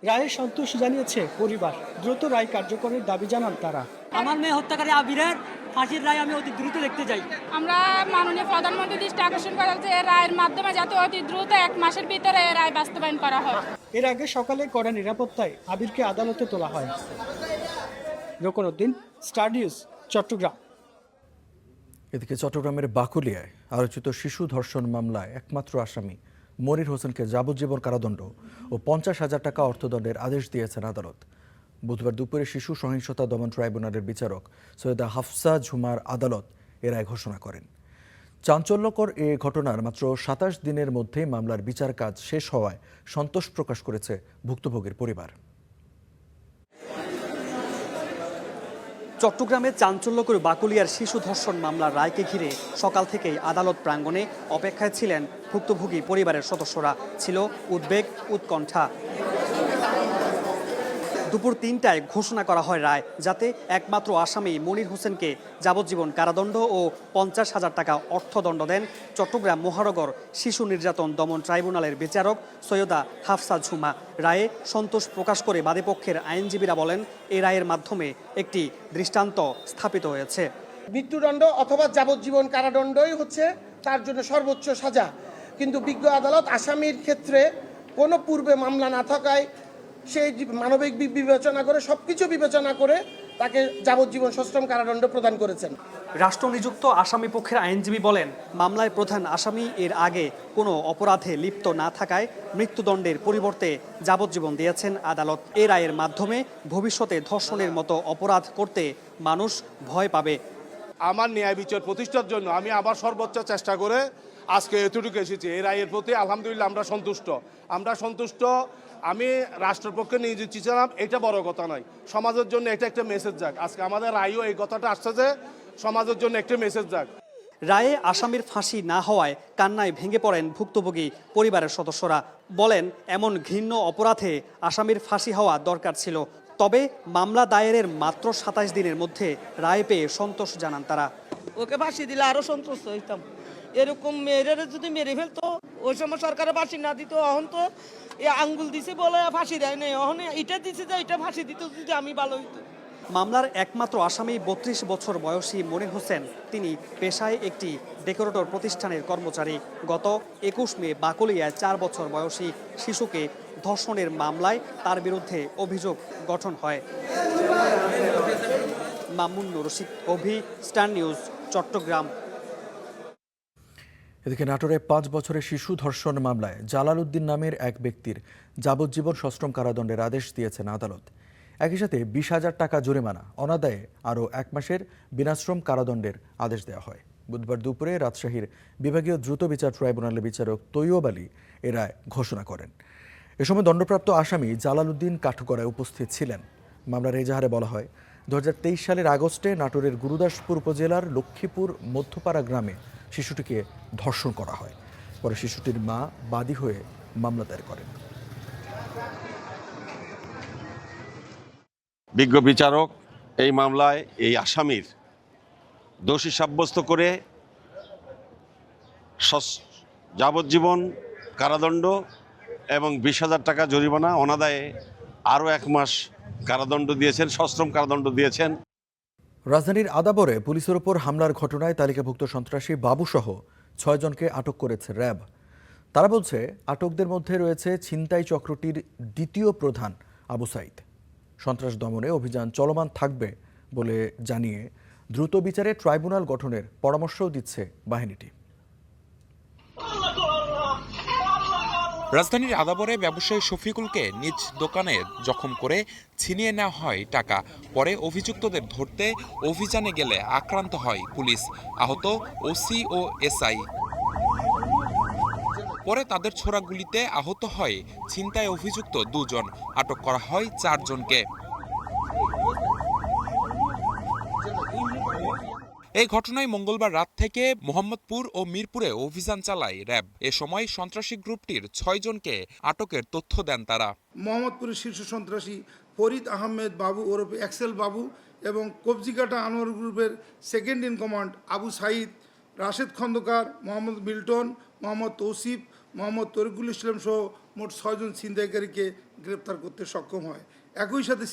রায়ে সন্তোষ জানিয়েছে পরিবার। দ্রুত রায় কার্যকরের দাবি জানান তারা। আমার মেয়ে হত্যাকারী আবিরের ফাঁসির রায় আমি অতি দ্রুত দেখতে চাই। আমরা মাননীয় প্রধানমন্ত্রীর দৃষ্টি আকর্ষণ করা হচ্ছে এর রায়ের মাধ্যমে যাতে অতি দ্রুত 1 মাসের ভিতরে এর রায় বাস্তবায়ন করা হয়। এর আগে সকালে কড়া নিরাপত্তায় আবিরকে আদালতে তোলা হয়। Roknuddin, star news, Chittagong. এদিকে চট্টগ্রামের বাকুলিয়ায় আলোচিত শিশু ধর্ষণ মামলায় একমাত্র আসামি মনির হোসেনকে যাবজ্জীবন কারাদণ্ড ও 50,000 টাকা অর্থদণ্ডের আদেশ দিয়েছেন আদালত। বুধবার দুপুরে শিশু সহিংসতা দমন ট্রাইব্যুনালের বিচারক সৈয়দা হাফসা ঝুমার আদালত এ রায় ঘোষণা করেন। চাঞ্চল্যকর এ ঘটনার মাত্র 27 দিনের মধ্যে মামলার বিচার কাজ শেষ হওয়ায় সন্তোষ প্রকাশ করেছে ভুক্তভোগীর পরিবার। চট্টগ্রামে চাঞ্চল্যকর বাকুলিয়ার শিশু ধর্ষণ মামলার রায়কে ঘিরে সকাল থেকেই আদালত প্রাঙ্গণে অপেক্ষায় ছিলেন ভুক্তভোগী পরিবারের সদস্যরা। ছিল উদ্বেগ, উৎকণ্ঠা। দুপুর 3টায় ঘোষণা করা হয় রায়, যাতে একমাত্র আসামি মনির হোসেনকে যাবজ্জীবন কারাদণ্ড ও 50,000 টাকা অর্থদণ্ড দেন চট্টগ্রাম মহানগর শিশু নির্যাতন দমন ট্রাইব্যুনালের বিচারক সৈয়দা হাফসা ঝুমা। রায়ে সন্তোষ প্রকাশ করে বাদীপক্ষের আইনজীবীরা বলেন, এই রায়ের মাধ্যমে একটি দৃষ্টান্ত স্থাপিত হয়েছে। মৃত্যুদণ্ড অথবা যাবজ্জীবন কারাদণ্ডই হচ্ছে তার জন্য সর্বোচ্চ সাজা। কিন্তু বিজ্ঞ আদালত আসামির ক্ষেত্রে কোনো পূর্বে মামলা না থাকায় সেই মানবিক বিবেচনা করে সবকিছু বিবেচনা করে তাকে যাবজ্জীবন সশ্রম কারাদণ্ড প্রদান করেছেন। রাষ্ট্রনিযুক্ত আসামি পক্ষের আইনজীবী বলেন, মামলায় প্রধান আসামি এর আগে কোনো অপরাধে লিপ্ত না থাকায় মৃত্যুদণ্ডের পরিবর্তে যাবজ্জীবন দিয়েছেন আদালত। এ রায়ের মাধ্যমে ভবিষ্যতে ধর্ষণের মতো অপরাধ করতে মানুষ ভয় পাবে। আমার ন্যায় বিচার প্রতিষ্ঠার জন্য আমি আবার সর্বোচ্চ চেষ্টা করে আজকে এতটুকু এসেছি। এই রায়ের প্রতি আলহামদুলিল্লাহ আমরা সন্তুষ্ট। আমি রাষ্ট্রপক্ষে নিয়োজিত ছিলাম, এটা বড় কথা নয়, সমাজের জন্য এটা একটা মেসেজ যাক। আজকে আমাদের রায়ও এই কথাটা আসছে যে সমাজের জন্য একটা মেসেজ যাক। রায়ে আসামির ফাঁসি না হওয়ায় কান্নায় ভেঙে পড়েন ভুক্তভোগী পরিবারের সদস্যরা। বলেন, এমন ঘৃণ্য অপরাধে আসামির ফাঁসি হওয়া দরকার ছিল। তবে মামলা দায়েরের মাত্র 27 দিনের মধ্যে রায় পেয়ে সন্তোষ জানান তারা। ওকে ফাঁসি দিলে আরো সন্তুষ্ট হইতাম। এরকম মেয়েদের যদি মেরে ফেলতো, ওই সময় সরকারের ফাঁসি না দিত, এখন তো আঙ্গুল দিছে বলে ফাঁসি দেয় নাই, এখন এটা দিছে যে এটা ফাঁসি দিত, যদি আমি ভালো হইতো। মামলার একমাত্র আসামি 32 বছর বয়সী মনির হোসেন। তিনি পেশায় একটি ডেকোরেটর প্রতিষ্ঠানের কর্মচারী। গত 21 মে বাকুলিয়ায় 4 বছর বয়সী শিশুকে ধর্ষণের মামলায় তার বিরুদ্ধে অভিযোগ গঠন হয়। মামুন রশিদ, অভি, স্টার নিউজ, চট্টগ্রাম। এদিকে নাটোরে 5 বছরের শিশু ধর্ষণ মামলায় জালাল উদ্দিন নামের এক ব্যক্তির যাবজ্জীবন সশ্রম কারাদণ্ডের আদেশ দিয়েছেন আদালত। একই সাথে 20,000 টাকা জরিমানা, অনাদায়ে আরও 1 মাসের বিনাশ্রম কারাদণ্ডের আদেশ দেওয়া হয়। বুধবার দুপুরে রাজশাহীর বিভাগীয় দ্রুত বিচার ট্রাইব্যুনালের বিচারক তৈয়ব আলী এ রায় ঘোষণা করেন। এ সময় দণ্ডপ্রাপ্ত আসামি জালাল উদ্দিন কাঠগড়ায় উপস্থিত ছিলেন। মামলার এজাহারে বলা হয়, 2023 সালের আগস্টে নাটোরের গুরুদাসপুর উপজেলার লক্ষ্মীপুর মধ্যপাড়া গ্রামে শিশুটিকে ধর্ষণ করা হয়। পরে শিশুটির মা বাদী হয়ে মামলা দায়ের করেন। বিজ্ঞ বিচারক এই মামলায় এই আসামির দোষী সাব্যস্ত করে যাবজ্জীবন কারাদণ্ড এবং 20,000 টাকা জরিমানা, অনাদায়ে আরও 1 মাস কারাদণ্ড দিয়েছেন, সশ্রম কারাদণ্ড দিয়েছেন। রাজধানীর আদাবরে পুলিশের ওপর হামলার ঘটনায় তালিকাভুক্ত সন্ত্রাসী বাবুসহ 6 জনকে আটক করেছে র্যাব। তারা বলছে, আটকদের মধ্যে রয়েছে ছিনতাই চক্রটির দ্বিতীয় প্রধান আবু সাইদ। সন্ত্রাস দমনে অভিযান চলমান থাকবে বলে জানিয়ে দ্রুত বিচারে ট্রাইব্যুনাল গঠনের পরামর্শও দিচ্ছে বাহিনীটি। রাজধানীর আদাবরে ব্যবসায়ী শফিকুলকে নিজ দোকানে জখম করে ছিনিয়ে নেওয়া হয় টাকা। পরে অভিযুক্তদের ধরতে অভিযানে গেলে আক্রান্ত হয় পুলিশ, আহত ওসি ও এসআই। পরে তাদের ছোড়া গুলিতে আহত হয় ছিনতাই অভিযুক্ত 2 জন। আটক করা হয় 4 জনকে। এই ঘটনায় মঙ্গলবার রাত থেকে মোহাম্মদপুর ও মিরপুরে অভিযান চালায় র্যাব। এ সময় সন্ত্রাসী গ্রুপটির 6 জনকে আটকের তথ্য দেন তারা। মোহাম্মদপুরের শীর্ষ সন্ত্রাসী ফরিদ আহমেদ বাবু ওরফে এক্সেল বাবু এবং কবজিকাটা আনোয়ার গ্রুপের second in command Abu Saeed, Rashed Khandaker, Mohammad Milton, Mohammad Tausif, Mohammad Tariqul Islam সহ মোট 6 জন ছিনতাইকারীকে গ্রেপ্তার করতে সক্ষম হয়। একই সাথে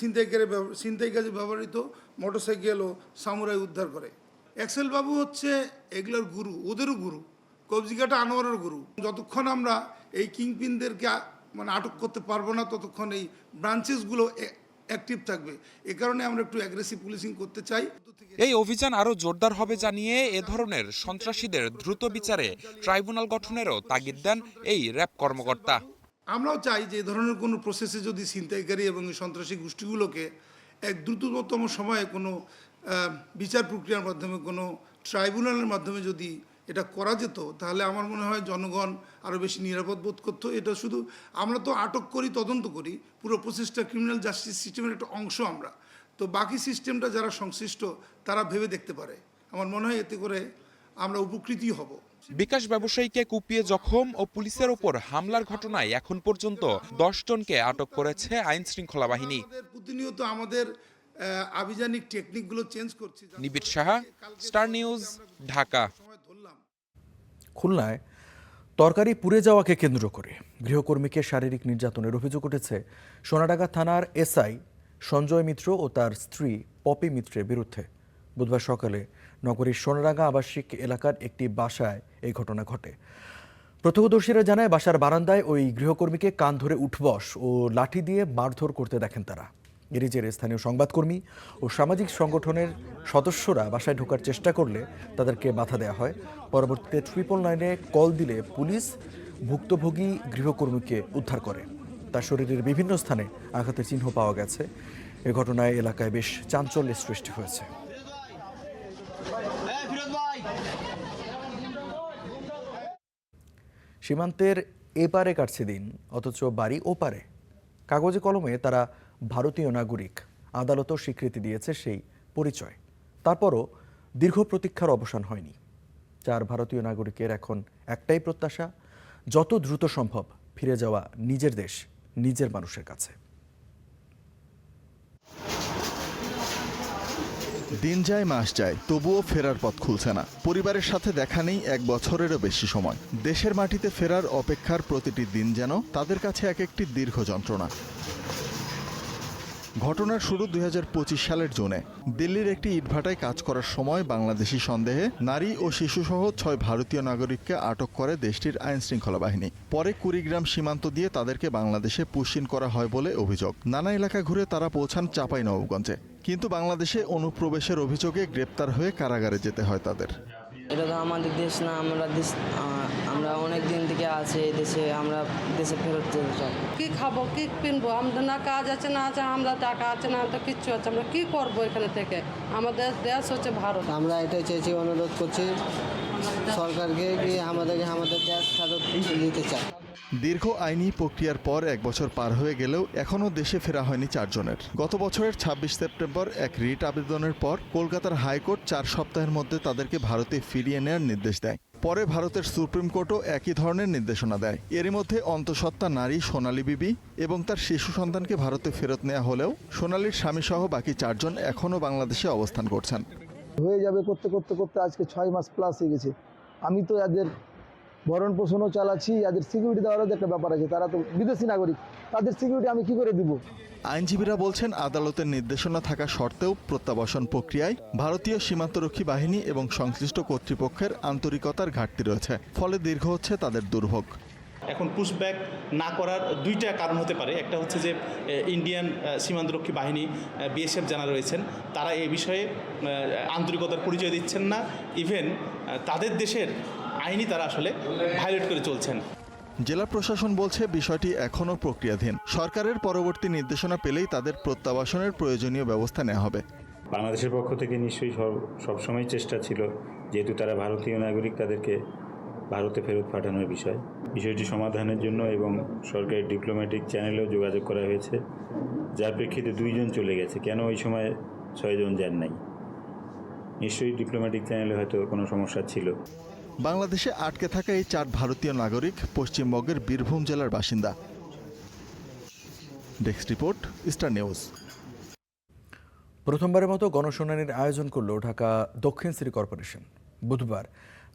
ছিনতাই কাজে ব্যবহৃত মোটরসাইকেল ও সামুরাই উদ্ধার করে। এক্সেল বাবু হচ্ছে এগুলোর গুরু, ওদেরও গুরু, কবজিকাটা আনোয়ারের গুরু। যতক্ষণ আমরা এই কিংপিনদেরকে আটক করতে পারবো না, ততক্ষণ এই ব্রাঞ্চেসগুলো অ্যাক্টিভ থাকবে। এ কারণে আমরা একটু অ্যাগ্রেসিভ পুলিশিং করতে চাই। এই অভিযান আরও জোরদার হবে জানিয়ে এ ধরনের সন্ত্রাসীদের দ্রুত বিচারে ট্রাইব্যুনাল গঠনেরও তাগিদ দেন এই র্যাব কর্মকর্তা। আমরাও চাই যে এই ধরনের কোনো প্রসেসে যদি ছিনতাইকারী এবং এই সন্ত্রাসী গোষ্ঠীগুলোকে এক দ্রুততম সময়ে কোনো বিচার প্রক্রিয়ার মাধ্যমে, কোনো ট্রাইব্যুনালের মাধ্যমে যদি এটা করা যেত, তাহলে আমার মনে হয় জনগণ আরও বেশি নিরাপদ বোধ করতো। এটা শুধু আমরা তো আটক করি, তদন্ত করি, পুরো প্রসেসটা ক্রিমিনাল জাস্টিস সিস্টেমের একটা অংশ আমরা। তো বাকি সিস্টেমটা যারা সংশ্লিষ্ট তারা ভেবে দেখতে পারে। আমার মনে হয় এতে করে আমরা উপকৃতই হব। বিকাশ ব্যবসায়ীকে কুপিয়ে জখম ও পুলিশের ওপর হামলার ঘটনায় এখন পর্যন্ত 10 জনকে আটক করেছে আইন শৃঙ্খলা বাহিনী। প্রতিনিয়ত আমাদের আভিযানিক টেকনিকগুলো চেঞ্জ করছি। নিবিড় সাহা, স্টার নিউজ, ঢাকা। খুলনায় তরকারি পুড়ে যাওয়াকে কেন্দ্র করে গৃহকর্মীকে শারীরিক নির্যাতনের অভিযোগ উঠেছে সোনাডাঙ্গা থানার এসআই সঞ্জয় মিত্র ও তার স্ত্রী পপি মিত্রের বিরুদ্ধে। বুধবার সকালে নগরীর সোনাডাঙ্গা আবাসিক এলাকার একটি বাসায় এই ঘটনা ঘটে। প্রত্যক্ষদর্শীরা জানায়, বাসার বারান্দায় ওই গৃহকর্মীকে কান ধরে উঠবস ও লাঠি দিয়ে মারধর করতে দেখেন তারা। এরই জেরে স্থানীয় সংবাদকর্মী ও সামাজিক সংগঠনের সদস্যরা বাসায় ঢোকার চেষ্টা করলে তাদেরকে বাধা দেওয়া হয়। পরবর্তীতে 999-এ কল দিলে পুলিশ ভুক্তভোগী গৃহকর্মীকে উদ্ধার করে। তার শরীরের বিভিন্ন স্থানে আঘাতের চিহ্ন পাওয়া গেছে। এ ঘটনায় এলাকায় বেশ চাঞ্চল্যের সৃষ্টি হয়েছে। সীমান্তের এপারে কাটছে দিন, অথচ বাড়ি ওপারে। কাগজে কলমে তারা ভারতীয় নাগরিক, আদালতও স্বীকৃতি দিয়েছে সেই পরিচয়। তারপরও দীর্ঘ প্রতীক্ষার অবসান হয়নি। 4 ভারতীয় নাগরিকের এখন একটাই প্রত্যাশা, যত দ্রুত সম্ভব ফিরে যাওয়া নিজের দেশ, নিজের মানুষের কাছে। দিন যায় মাস যায়, তবুও ফেরার পথ খুলছে না। পরিবারের সাথে দেখা নেই 1 বছরেরও বেশি সময়। দেশের মাটিতে ফেরার অপেক্ষার প্রতিটি দিন যেন তাদের কাছে এক একটি দীর্ঘ যন্ত্রণা। ঘটনার শুরু 2025 সালের জুনে। দিল্লির একটি ইটভাটায় কাজ করার সময় বাংলাদেশি সন্দেহে নারী ও শিশুসহ 6 ভারতীয় নাগরিককে আটক করে দেশটির আইন শৃঙ্খলা বাহিনী। পরে কুড়িগ্রাম সীমান্ত দিয়ে তাদেরকে বাংলাদেশে পুশিন করা হয় বলে অভিযোগ। নানা এলাকা ঘুরে তারা পৌঁছান চাঁপাইনবাবগঞ্জে, কিন্তু বাংলাদেশে অনুপ্রবেশের অভিযোগে গ্রেপ্তার হয়ে কারাগারে যেতে হয় তাদের। এটা তো আমাদের দেশ না, আমরা অনেক দিন থেকে আছি এই দেশে, আমরা দেশে ফেরত যেতে চাই। কি খাবো, কি কিনবো, আমাদের না কাজ আছে না আছে, আমরা টাকা আছে না তো কিচ্ছু আছে, আমরা কি করবো এখানে থেকে? আমাদের দেশ হচ্ছে ভারত। আমরা এটাই চেয়েছি, অনুরোধ করছি সরকারকে কি আমাদেরকে আমাদের দেশ ফেরত দিতে চাই। দীর্ঘ আইনি প্রক্রিয়ার পর 1 বছর পার হয়ে গেলেও এখনও দেশে ফেরা হয়নি 4 জনের। গত বছরের 26 সেপ্টেম্বর এক রিট আবেদনের পর কলকাতার হাইকোর্ট 4 সপ্তাহের মধ্যে তাদেরকে ভারতে ফিরিয়ে নেওয়ার নির্দেশ দেয়। পরে ভারতের সুপ্রিম কোর্টও একই ধরনের নির্দেশনা দেয়। এরই মধ্যে অন্তঃসত্ত্বা নারী সোনালী বিবি এবং তার শিশু সন্তানকে ভারতে ফেরত নেওয়া হলেও সোনালীর স্বামীসহ বাকি 4 জন এখনও বাংলাদেশে অবস্থান করছেন। হয়ে যাবে করতে করতে করতে আজকে 6 মাস প্লাস হয়ে গেছে। আমি তো এদের ভরণ পোষণও চালাচ্ছি, এদের সিকিউরিটি দেওয়ারও একটা ব্যাপার আছে। তারা তো বিদেশি নাগরিক, তাদের সিকিউরিটি আমি কি করে দিব? আইনজীবীরা বলছেন, আদালতের নির্দেশনা থাকা সত্ত্বেও প্রত্যাবাসন প্রক্রিয়ায় ভারতীয় সীমান্তরক্ষী বাহিনী এবং সংশ্লিষ্ট কর্তৃপক্ষের আন্তরিকতার ঘাটতি রয়েছে, ফলে দীর্ঘ হচ্ছে তাদের দুর্ভোগ। এখন পুশব্যাক না করার 2টা কারণ হতে পারে। একটা হচ্ছে যে ইন্ডিয়ান সীমান্তরক্ষী বাহিনী বিএসএফ যারা রয়েছেন তারা এই বিষয়ে আন্তরিকতার পরিচয় দিচ্ছেন না, ইভেন তাদের দেশের আইনই তারা আসলে ভায়োলেট করে চলছেন। জেলা প্রশাসন বলছে বিষয়টি এখনও প্রক্রিয়াধীন। সরকারের পরবর্তী নির্দেশনা পেলেই তাদের প্রত্যাবাসনের প্রয়োজনীয় ব্যবস্থা নেওয়া হবে। বাংলাদেশের পক্ষ থেকে নিশ্চয়ই সবসময় চেষ্টা ছিল, যেহেতু তারা ভারতীয় নাগরিক, তাদেরকে ভারতে ফেরত পাঠানোর বিষয়টি সমাধানের জন্য এবং সরকারি ডিপ্লোম্যাটিক চ্যানেলেও যোগাযোগ করা হয়েছে, যার প্রেক্ষিতে 2 জন চলে গেছে। কেন ওই সময় 6 জন যান নাই? নিশ্চয়ই ডিপ্লোম্যাটিক চ্যানেলে হয়তো কোনো সমস্যা ছিল। বাংলাদেশে আটকে থাকা এই 4 ভারতীয় নাগরিক পশ্চিমবঙ্গের বীরভূম জেলার বাসিন্দা। Desk report, star news. প্রথমবারের মতো গণশুনানির আয়োজন করল ঢাকা দক্ষিণ সিটি কর্পোরেশন। বুধবার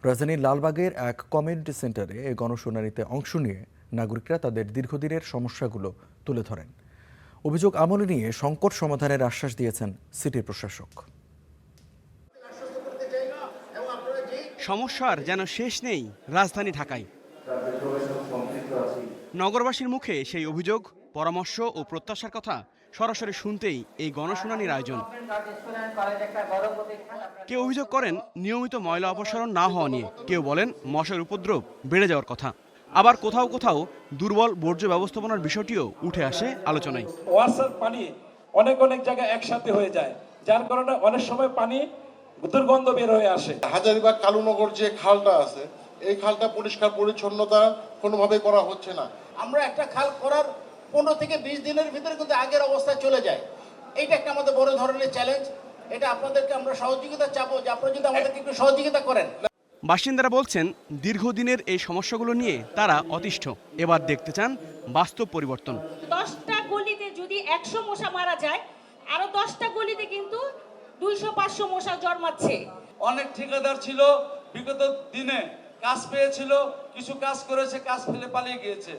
রাজধানীর লালবাগের এক কমিউনিটি সেন্টারে এই গণশুনানিতে অংশ নিয়ে নাগরিকরা তাদের দীর্ঘদিনের সমস্যাগুলো তুলে ধরেন। অভিযোগ আমলে নিয়ে সংকট সমাধানের আশ্বাস দিয়েছেন সিটির প্রশাসক। সমস্যার যেন শেষ নেই রাজধানী ঢাকায়। নগরবাসীর মুখে সেই অভিযোগ, পরামর্শ ও প্রত্যাশার কথা সরাসরি শুনতেই এই গণশুনানির আয়োজন। কেউ অভিযোগ করেন নিয়মিত ময়লা অপসারণ না হওয়া নিয়ে, কেউ বলেন মশার উপদ্রব বেড়ে যাওয়ার কথা, আবার কোথাও কোথাও দুর্বল বর্জ্য ব্যবস্থাপনার বিষয়টিও উঠে আসে আলোচনায়। ওয়াসার পানি অনেক জায়গায় একসাথে হয়ে যায়, যার কারণে অনেক সময় পানি দুর্গন্ধ বের হয়ে আসে। হাজারীবাগ কালুনগর যে খালটা আছে, এই খালটা পরিষ্কার পরিচ্ছন্নতা কোনোভাবে করা হচ্ছে না। আমরা একটা খাল করার 15 থেকে 20 দিনের ভিতরে কিন্তু আগের অবস্থায় চলে যায়। এইটা একটা আমাদের বড় ধরনের চ্যালেঞ্জ। এটা আপনাদেরকে আমরা সহযোগিতা চাবো যে আপনারা যদি আমাদেরকে একটু সহযোগিতা করেন। বাসিন্দারা বলছেন দীর্ঘদিনের এই সমস্যাগুলো নিয়ে তারা অতিষ্ঠ, এবার দেখতে চান বাস্তব পরিবর্তন। 10টা গলিতে যদি 100 মশা মারা যায়, আরো 10টা গলিতে কিন্তু 200-500 মশা জন্মাচ্ছে। অনেক ঠিকাদার ছিল, বিগত দিনে কাজ পেয়েছিল, কিছু কাজ করেছে, কাজ ফেলে পালিয়ে গিয়েছে।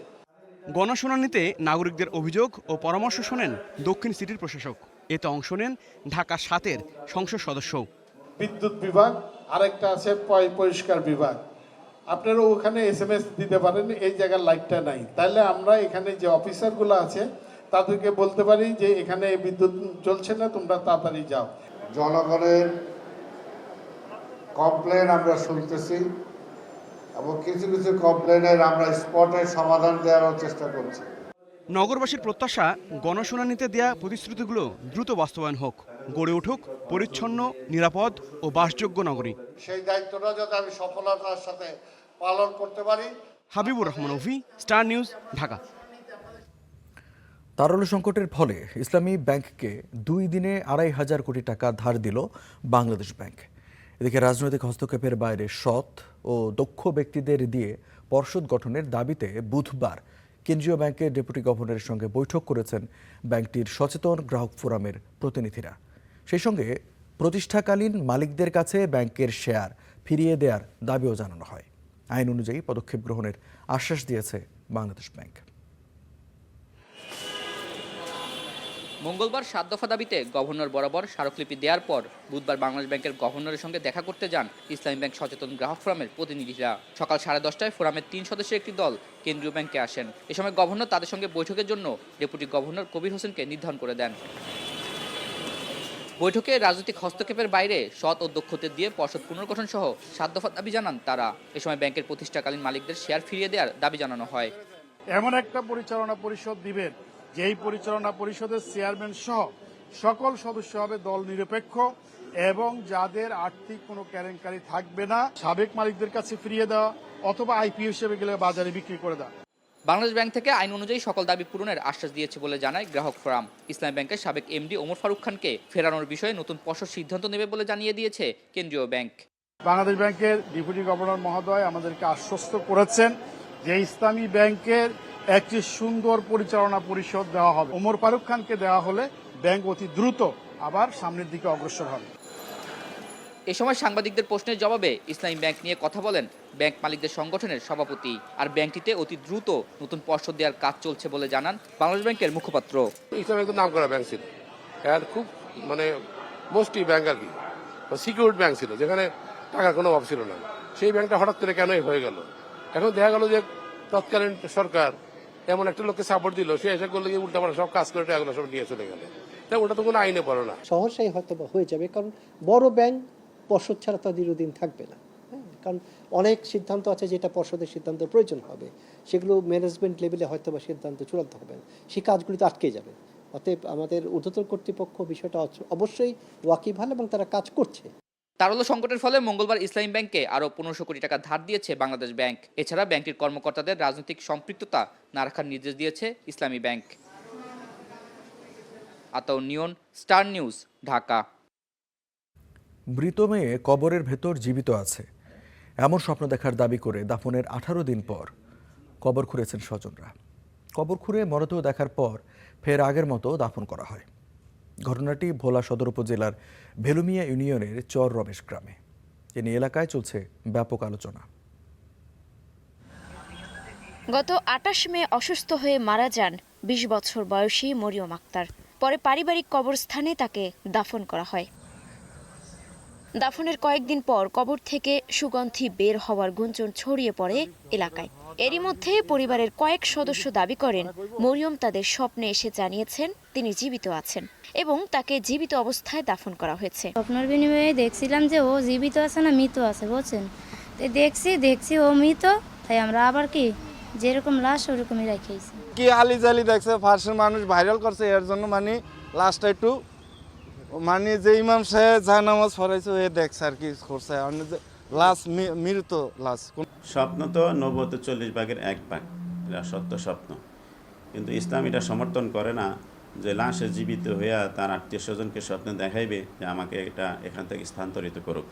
গণশুনানিতে নাগরিকদের অভিযোগ ও পরামর্শ শোনেন দক্ষিণ সিটির প্রশাসক। এতে অংশ নেন ঢাকা 7-এর সংসদ সদস্য। বিদ্যুৎ বিভাগ, আরেকটা আছে পরিষ্কার বিভাগ। আপনারা ওখানে SMS দিতে পারেন এই জায়গার লাইটটা নাই, তাহলে আমরা এখানে যে অফিসারগুলো আছে তাদেরকে বলতে পারি যে এখানে বিদ্যুৎ জ্বলছে না, তোমরা তাড়াতাড়ি যাও। জনগণের কমপ্লেন আমরা শুনতেছি এবং কিছু কিছু কমপ্লেনের আমরা স্পটে সমাধান দেওয়ার চেষ্টা করছি। নগরবাসীর প্রত্যাশা, গণশুনানিতে দেয়া প্রতিশ্রুতিগুলো দ্রুত বাস্তবায়ন হোক, গড়ে উঠুক পরিচ্ছন্ন, নিরাপদ ও বাসযোগ্য নগরী। সেই দায়িত্বটা যাতে আমি সফলতার সাথে পালন করতে পারি। হাবিবুর রহমান অভি, স্টার নিউজ, ঢাকা। তারল্য সংকটের ফলে ইসলামী ব্যাংককে 2 দিনে 2,500 কোটি টাকা ধার দিল বাংলাদেশ ব্যাংক। এদিকে রাজনৈতিক হস্তক্ষেপের বাইরে সৎ ও দক্ষ ব্যক্তিদের দিয়ে পর্ষদ গঠনের দাবিতে বুধবার কেন্দ্রীয় ব্যাংকের ডেপুটি গভর্নরের সঙ্গে বৈঠক করেছেন ব্যাংকটির সচেতন গ্রাহক ফোরামের প্রতিনিধিরা। সেই সঙ্গে প্রতিষ্ঠাকালীন মালিকদের কাছে ব্যাংকের শেয়ার ফিরিয়ে দেওয়ার দাবিও জানানো হয়। আইন অনুযায়ী পদক্ষেপ গ্রহণের আশ্বাস দিয়েছে বাংলাদেশ ব্যাংক। মঙ্গলবার 7 দফা দাবিতে গভর্নর বরাবর স্মারকলিপি দেওয়ার পর বুধবার বাংলাদেশ ব্যাংকের গভর্নরের সঙ্গে দেখা করতে যান ইসলামী ব্যাংক সচেতন গ্রাহক ফোরামের প্রতিনিধিরা। সকাল 10:30টায় ফোরামের 3 সদস্যের একটি দল কেন্দ্রীয় ব্যাংকে আসেন। এ সময় গভর্নর তাদের সঙ্গে বৈঠকের জন্য ডেপুটি গভর্নর কবির হোসেনকে নির্ধারণ করে দেন। বৈঠকে রাজনৈতিক হস্তক্ষেপের বাইরে সৎ ও দক্ষতার দিয়ে পর্ষদ পুনর্গঠন সহ 7 দফা দাবি জানান তারা। এ সময় ব্যাংকের প্রতিষ্ঠাকালীন মালিকদের শেয়ার ফিরিয়ে দেওয়ার দাবি জানানো হয়। এমন একটা পরিচালনা পরিষদ দিবেন যেই পরিচালনা পরিষদের চেয়ারম্যান সহ সকল সদস্য হবে দল নিরপেক্ষ এবং যাদের আর্থিক কোনো কেলেঙ্কারি থাকবে না, সাবেক মালিকদের কাছে ফিরিয়ে দেওয়া অথবা আইপিও হিসেবে গেলে বাজারে বিক্রি করে দেওয়া। বাংলাদেশ ব্যাংক থেকে আইন অনুযায়ী সকল দাবি পূরণের আশ্বাস দিয়েছে বলে জানায় গ্রাহক ফোরাম। ইসলামী ব্যাংকের সাবেক এমডি ওমর ফারুক খানকে ফেরানোর বিষয়ে নতুন পর্ষদ সিদ্ধান্ত নেবে বলে জানিয়ে দিয়েছে কেন্দ্রীয় ব্যাংক। বাংলাদেশ ব্যাংকের ডেপুটি গভর্নর মহোদয় আমাদেরকে আশ্বস্ত করেছেন যে ইসলামী ব্যাংকের একটি সুন্দর পরিচালনা পরিষদ দেওয়া হবে। ওমর ফারুক খানকে দেওয়া হলে ব্যাংক অতি দ্রুত আবার সামনের দিকে অগ্রসর হবে। এ সময় সাংবাদিকদের প্রশ্নের জবাবে ইসলামী ব্যাংক নিয়ে কথা বলেন ব্যাংক মালিকদের সংগঠনের সভাপতি। আর ব্যাংকটিতে অতি দ্রুত নতুন পর্ষদ দেওয়ার কাজ চলছে বলে জানান বাংলাদেশ ব্যাংকের মুখপাত্র। ইসলামী ব্যাংক নাম করা ব্যাংক ছিল, আর খুব মোস্টলি ব্যাংক আর কি সিকিউরিটি ব্যাংক ছিল, যেখানে টাকার কোনো অভাব ছিল না। সেই ব্যাংকটা হঠাৎ করে কেন হয়ে গেল? এখন দেখা গেল যে তৎকালীন সরকার এমন একটা লোককে সাপোর্ট দিল, সে এসে করলে উল্টা পাল্টা সব কাজ করে টাকাগুলো সব নিয়ে চলে গেল। তাই ওটা তো কোনো আইনে পড়ে না। সহসাই হয়তো হয়ে যাবে, কারণ বড় ব্যাংক পর্ষদ ছাড়া তো দীর্ঘদিন থাকবে না। কারণ অনেক সিদ্ধান্ত আছে যেটা পর্ষদের সিদ্ধান্ত প্রয়োজন হবে, সেগুলো ম্যানেজমেন্ট লেভেলে হয়তো বা সিদ্ধান্ত চূড়ান্ত হবে না, সেই কাজগুলি তো আটকে যাবে। অতএব আমাদের ঊর্ধ্বতন কর্তৃপক্ষ বিষয়টা অবশ্যই ওয়াকিবহাল এবং তারা কাজ করছে। তারল্য সংকটের ফলে মঙ্গলবার ইসলামী ব্যাংকে আরও 1500 কোটি টাকা ধার দিয়েছে বাংলাদেশ ব্যাংক। এছাড়া ব্যাংকটির কর্মকর্তাদের রাজনৈতিক সম্পৃক্ততা না রাখার নির্দেশ দিয়েছে ইসলামী ব্যাংক। আতাউর নিয়ন, স্টার নিউজ, ঢাকা। মৃত মেয়ে কবরের ভেতর জীবিত আছে এমন স্বপ্ন দেখার দাবি করে দাফনের 18 দিন পর কবর খুঁড়েছেন স্বজনরা। কবর খুঁড়ে মরদেহ দেখার পর ফের আগের মতো দাফন করা হয়। ঘটনাটি ভোলা সদর উপজেলার ভেলুমিয়া ইউনিয়নের চর রমেশ গ্রামে। এ নিয়ে এলাকায় চলছে ব্যাপক আলোচনা। গত 28 মে অসুস্থ হয়ে মারা যান 20 বছর বয়সী মরিয়ম আক্তার। পরে পারিবারিক কবরস্থানে তাকে দাফন করা হয়। দাফনের কয়েকদিন পর কবর থেকে সুগন্ধি বের হওয়ার গুঞ্জন ছড়িয়ে পড়ে এলাকায়। এরই মধ্যে পরিবারের কয়েক সদস্য দাবি করেন মরিয়ম তাদের স্বপ্নে এসে জানিয়েছেন তিনি জীবিত আছেন এবং তাকে জীবিত অবস্থায় দাফন করা হয়েছে। স্বপ্নের বিনিময়ে দেখছিলাম যে ও জীবিত আছে না মৃত আছে, বুঝছেন? দেখছি ও মৃত, তাই আমরা আবার কি যেরকম লাশ ওরকমই রেখেছি। কি আলি জালি দেখছে, ফার্সের মানুষ ভাইরাল করছে, এর জন্য মানে লাস্টটা একটু মানে যে ইমাম সাহেব যা নামাজ পড়াইছে এ দেখছে আর কি করছে, লাশ মৃত লাশ। স্বপ্ন তো 90-40 ভাগের 1 ভাগ, এটা সত্য স্বপ্ন, কিন্তু ইসলাম এটা সমর্থন করে না যে লাশে জীবিত হইয়া তার আত্মীয় স্বজনকে স্বপ্ন দেখাইবে যে আমাকে এটা এখান থেকে স্থানান্তরিত করুক।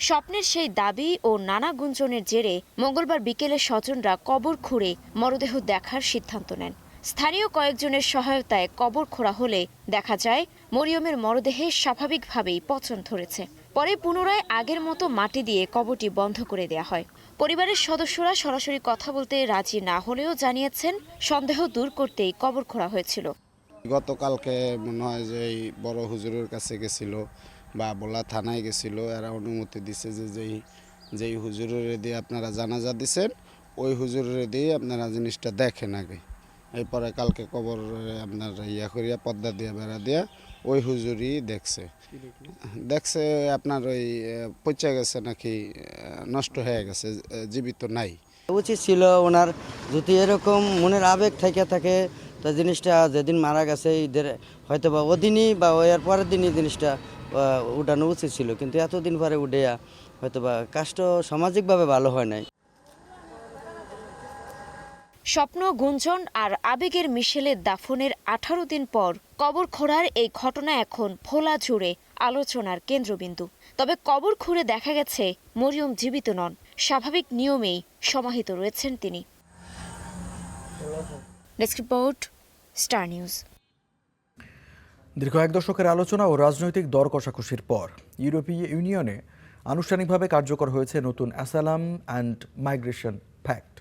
স্বপ্নের সেই দাবি ও নানা গুঞ্জনের জেরে মঙ্গলবার বিকেলে স্বজনরা কবর খুঁড়ে মরদেহ দেখার সিদ্ধান্ত নেন। স্থানীয় কয়েকজনের সহায়তায় কবর খোঁড়া হলে দেখা যায় মরিয়মের মরদেহে স্বাভাবিকভাবেই পচন ধরেছে। পরে পুনরায় আগের মতো মাটি দিয়ে কবরটি বন্ধ করে দেয়া হয়। পরিবারের সদস্যরা সরাসরি কথা বলতে রাজি না হলেও জানিয়েছেন সন্দেহ দূর করতেই কবর খোঁড়া হয়েছিল। গতকালকে মনে হয় যে এই বড় হুজুরের কাছে গেছিল বা বলা থানায় গেছিল, এরা অনুমতি দিছে যে যেই হুজুরের দিয়ে আপনারা জানাজা দিচ্ছেন ওই হুজুরের দিয়ে আপনারা জিনিসটা দেখেন আগে। এরপরে কালকে কবর আপনার করিয়া পর্দা দিয়ে বেড়া দিয়া ওই হুজুরই দেখছে আপনার ওই পচে গেছে নাকি নষ্ট হয়ে গেছে, জীবিত নাই। উচিত ছিল ওনার যদি এরকম মনের আবেগ থেকে থাকে তো জিনিসটা যেদিন মারা গেছে ঈদের হয়তো বা ওদিনই বা এর পরের দিনই জিনিসটা উঠানো উচিত ছিল, কিন্তু এতদিন পরে উঠে হয়তো বা কাজটা সামাজিকভাবে ভালো হয় নাই। স্বপ্ন, গুঞ্জন আর আবেগের মিশেলে দাফনের 18 দিন পর কবর খোঁড়ার এই ঘটনা এখন ভোলা জুড়ে আলোচনার কেন্দ্রবিন্দু। তবে কবর খুঁড়ে দেখা গেছে মরিয়ম জীবিত নন, স্বাভাবিক নিয়মেই সমাহিত রয়েছেন তিনি। Desk report, star news. দীর্ঘ 1 দশকের আলোচনা ও রাজনৈতিক দর কষাকষির পর ইউরোপীয় ইউনিয়নে আনুষ্ঠানিকভাবে কার্যকর হয়েছে নতুন অ্যাসাইলাম অ্যান্ড মাইগ্রেশন প্যাক্ট।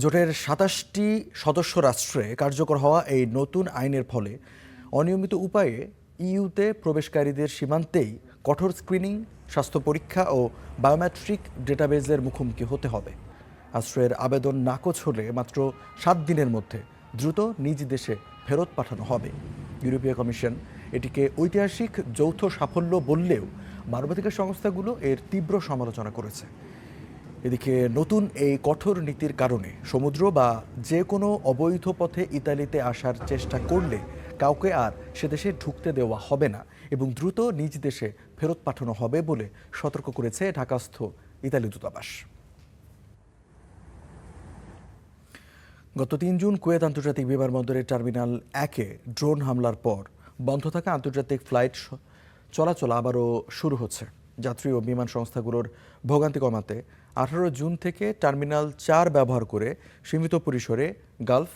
জোটের 27টি সদস্য রাষ্ট্রে কার্যকর হওয়া এই নতুন আইনের ফলে অনিয়মিত উপায়ে ইইউতে প্রবেশকারীদের সীমান্তেই কঠোর স্ক্রিনিং, স্বাস্থ্য পরীক্ষা ও বায়োমেট্রিক ডেটাবেজের মুখোমুখি হতে হবে। আশ্রয়ের আবেদন নাকচ হলে মাত্র 7 দিনের মধ্যে দ্রুত নিজ দেশে ফেরত পাঠানো হবে। ইউরোপীয় কমিশন এটিকে ঐতিহাসিক যৌথ সাফল্য বললেও মানবাধিকার সংস্থাগুলো এর তীব্র সমালোচনা করেছে। এদিকে নতুন এই কঠোর নীতির কারণে সমুদ্র বা যে কোনো অবৈধ পথে ইতালিতে আসার চেষ্টা করলে কাউকে আর সে দেশে ঢুকতে দেওয়া হবে না এবং দ্রুত নিজ দেশে ফেরত পাঠানো হবে বলে সতর্ক করেছে ঢাকাস্থ ইতালি দূতাবাস। গত 3 জুন কুয়েত আন্তর্জাতিক বিমানবন্দরের টার্মিনাল 1-এ ড্রোন হামলার পর বন্ধ থাকা আন্তর্জাতিক ফ্লাইট চলাচল আবারও শুরু হচ্ছে। যাত্রী ও বিমান সংস্থাগুলোর ভোগান্তি কমাতে 18 জুন থেকে টার্মিনাল 4 ব্যবহার করে সীমিত পরিসরে গালফ,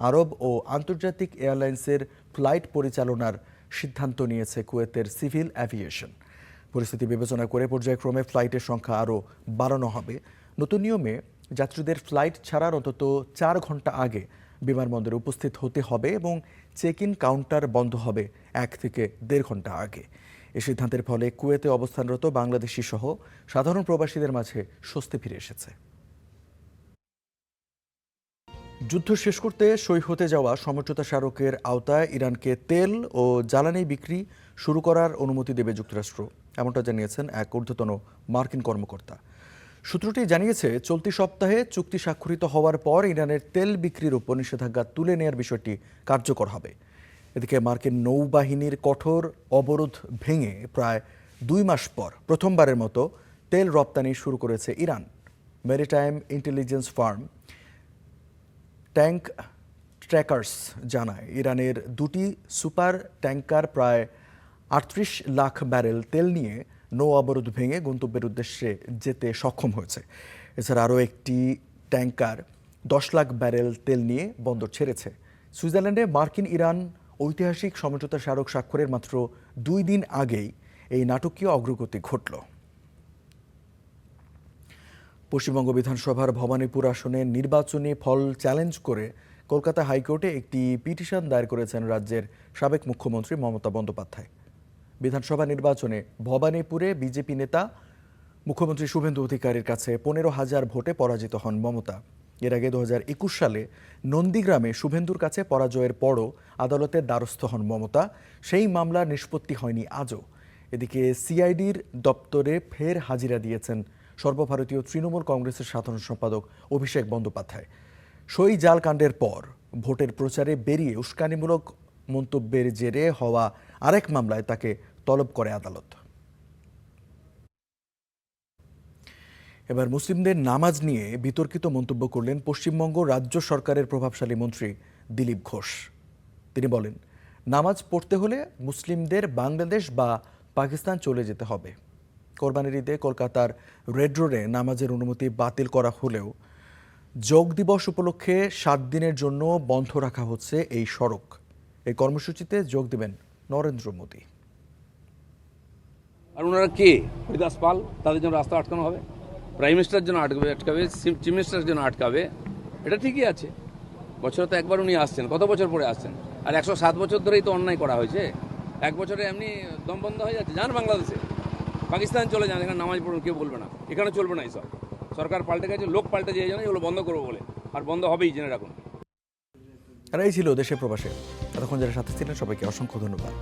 আরব ও আন্তর্জাতিক এয়ারলাইন্সের ফ্লাইট পরিচালনার সিদ্ধান্ত নিয়েছে কুয়েতের সিভিল অ্যাভিয়েশন। পরিস্থিতি বিবেচনা করে পর্যায়ক্রমে ফ্লাইটের সংখ্যা আরও বাড়ানো হবে। নতুন নিয়মে যাত্রীদের ফ্লাইট ছাড়ার অন্তত 4 ঘন্টা আগে বিমানবন্দরে উপস্থিত হতে হবে এবং চেক ইন কাউন্টার বন্ধ হবে 1 থেকে 1.5 ঘন্টা আগে। এই সিদ্ধান্তের ফলে কুয়েতে অবস্থানরত বাংলাদেশি সহ সাধারণ প্রবাসীদের মাঝে স্বস্তি ফিরে এসেছে। যুদ্ধ শেষ করতে সই হতে যাওয়া সমঝোতা স্মারকের আওতায় ইরানকে তেল ও জ্বালানি বিক্রি শুরু করার অনুমতি দেবে যুক্তরাষ্ট্র, এমনটা জানিয়েছেন এক ঊর্ধ্বতন মার্কিন কর্মকর্তা। সূত্রটি জানিয়েছে চলতি সপ্তাহে চুক্তি স্বাক্ষরিত হওয়ার পর ইরানের তেল বিক্রির উপর নিষেধাজ্ঞা তুলে নেওয়ার বিষয়টি কার্যকর হবে। এদিকে মার্কিন নৌবাহিনীর কঠোর অবরোধ ভেঙে প্রায় 2 মাস পর প্রথমবারের মতো তেল রপ্তানি শুরু করেছে Iran. Maritime intelligence farm tank trackers জানায় ইরানের 2টি সুপার ট্যাঙ্কার প্রায় 38 লাখ ব্যারেল তেল নিয়ে নৌ অবরোধ ভেঙে গন্তব্যের উদ্দেশ্যে যেতে সক্ষম হয়েছে। এছাড়া আরও একটি ট্যাঙ্কার 10 লাখ ব্যারেল তেল নিয়ে বন্দর ছেড়েছে। সুইজারল্যান্ডে মার্কিন ইরান ঐতিহাসিক সমঝোতা স্মারক স্বাক্ষরের মাত্র 2 দিন আগেই এই নাটকীয় অগ্রগতি ঘটল। পশ্চিমবঙ্গ বিধানসভার ভবানীপুর আসনে নির্বাচনী ফল চ্যালেঞ্জ করে কলকাতা হাইকোর্টে একটি পিটিশন দায়ের করেছেন রাজ্যের সাবেক মুখ্যমন্ত্রী মমতা বন্দ্যোপাধ্যায়। বিধানসভা নির্বাচনে ভবানীপুরে বিজেপি নেতা মুখ্যমন্ত্রী শুভেন্দু অধিকারীর কাছে 15,000 ভোটে পরাজিত হন মমতা। এর আগে 2021 সালে নন্দীগ্রামে শুভেন্দুর কাছে পরাজয়ের পরও আদালতের দ্বারস্থ হন মমতা। সেই মামলার নিষ্পত্তি হয়নি আজও। এদিকে সিআইডির দপ্তরে ফের হাজিরা দিয়েছেন সর্বভারতীয় তৃণমূল কংগ্রেসের সাধারণ সম্পাদক অভিষেক বন্দ্যোপাধ্যায়। সই জাল কাণ্ডের পর ভোটের প্রচারে বেরিয়ে উস্কানিমূলক মন্তব্যের জেরে হওয়া আরেক মামলায় তাকে তলব করে আদালত। এবার মুসলিমদের নামাজ নিয়ে বিতর্কিত মন্তব্য করলেন পশ্চিমবঙ্গ রাজ্য সরকারের প্রভাবশালী মন্ত্রী দিলীপ ঘোষ। তিনি বলেন, নামাজ পড়তে হলে মুসলিমদের বাংলাদেশ বা পাকিস্তান চলে যেতে হবে। কোরবানির ঈদে কলকাতার রেড রোডে নামাজের অনুমতি বাতিল করা হলেও যোগ দিবস উপলক্ষে 7 দিনের জন্য বন্ধ রাখা হচ্ছে এই সড়ক। এই কর্মসূচিতে যোগ দেবেন নরেন্দ্র মোদী। আর ওনারা কে? হরিদাস পাল, তাদের জন্য রাস্তা আটকানো হবে? প্রাইম মিনিস্টারের জন্য আটকাবে, চিফ মিনিস্টারের জন্য আটকাবে? এটা ঠিকই আছে। বছরে তো একবার উনি আসছেন, কত বছর পরে আসছেন? আর 107 বছর ধরেই তো অন্যায় করা হয়েছে। 1 বছরে এমনি দম বন্ধ হয়ে যাচ্ছে। যান বাংলাদেশে, পাকিস্তান চলে যান, এখানে নামাজ পড়ুন, কেউ বলবে না। এখানে চলবে না এইসব। সরকার পাল্টে গেছে, লোক পাল্টে যায় জন্য এগুলো বন্ধ করবো বলে, আর বন্ধ হবেই, জেনে রাখুন। আর এই ছিল দেশে প্রবাসে। এতক্ষণ যারা সাথে ছিলেন সবাইকে অসংখ্য ধন্যবাদ।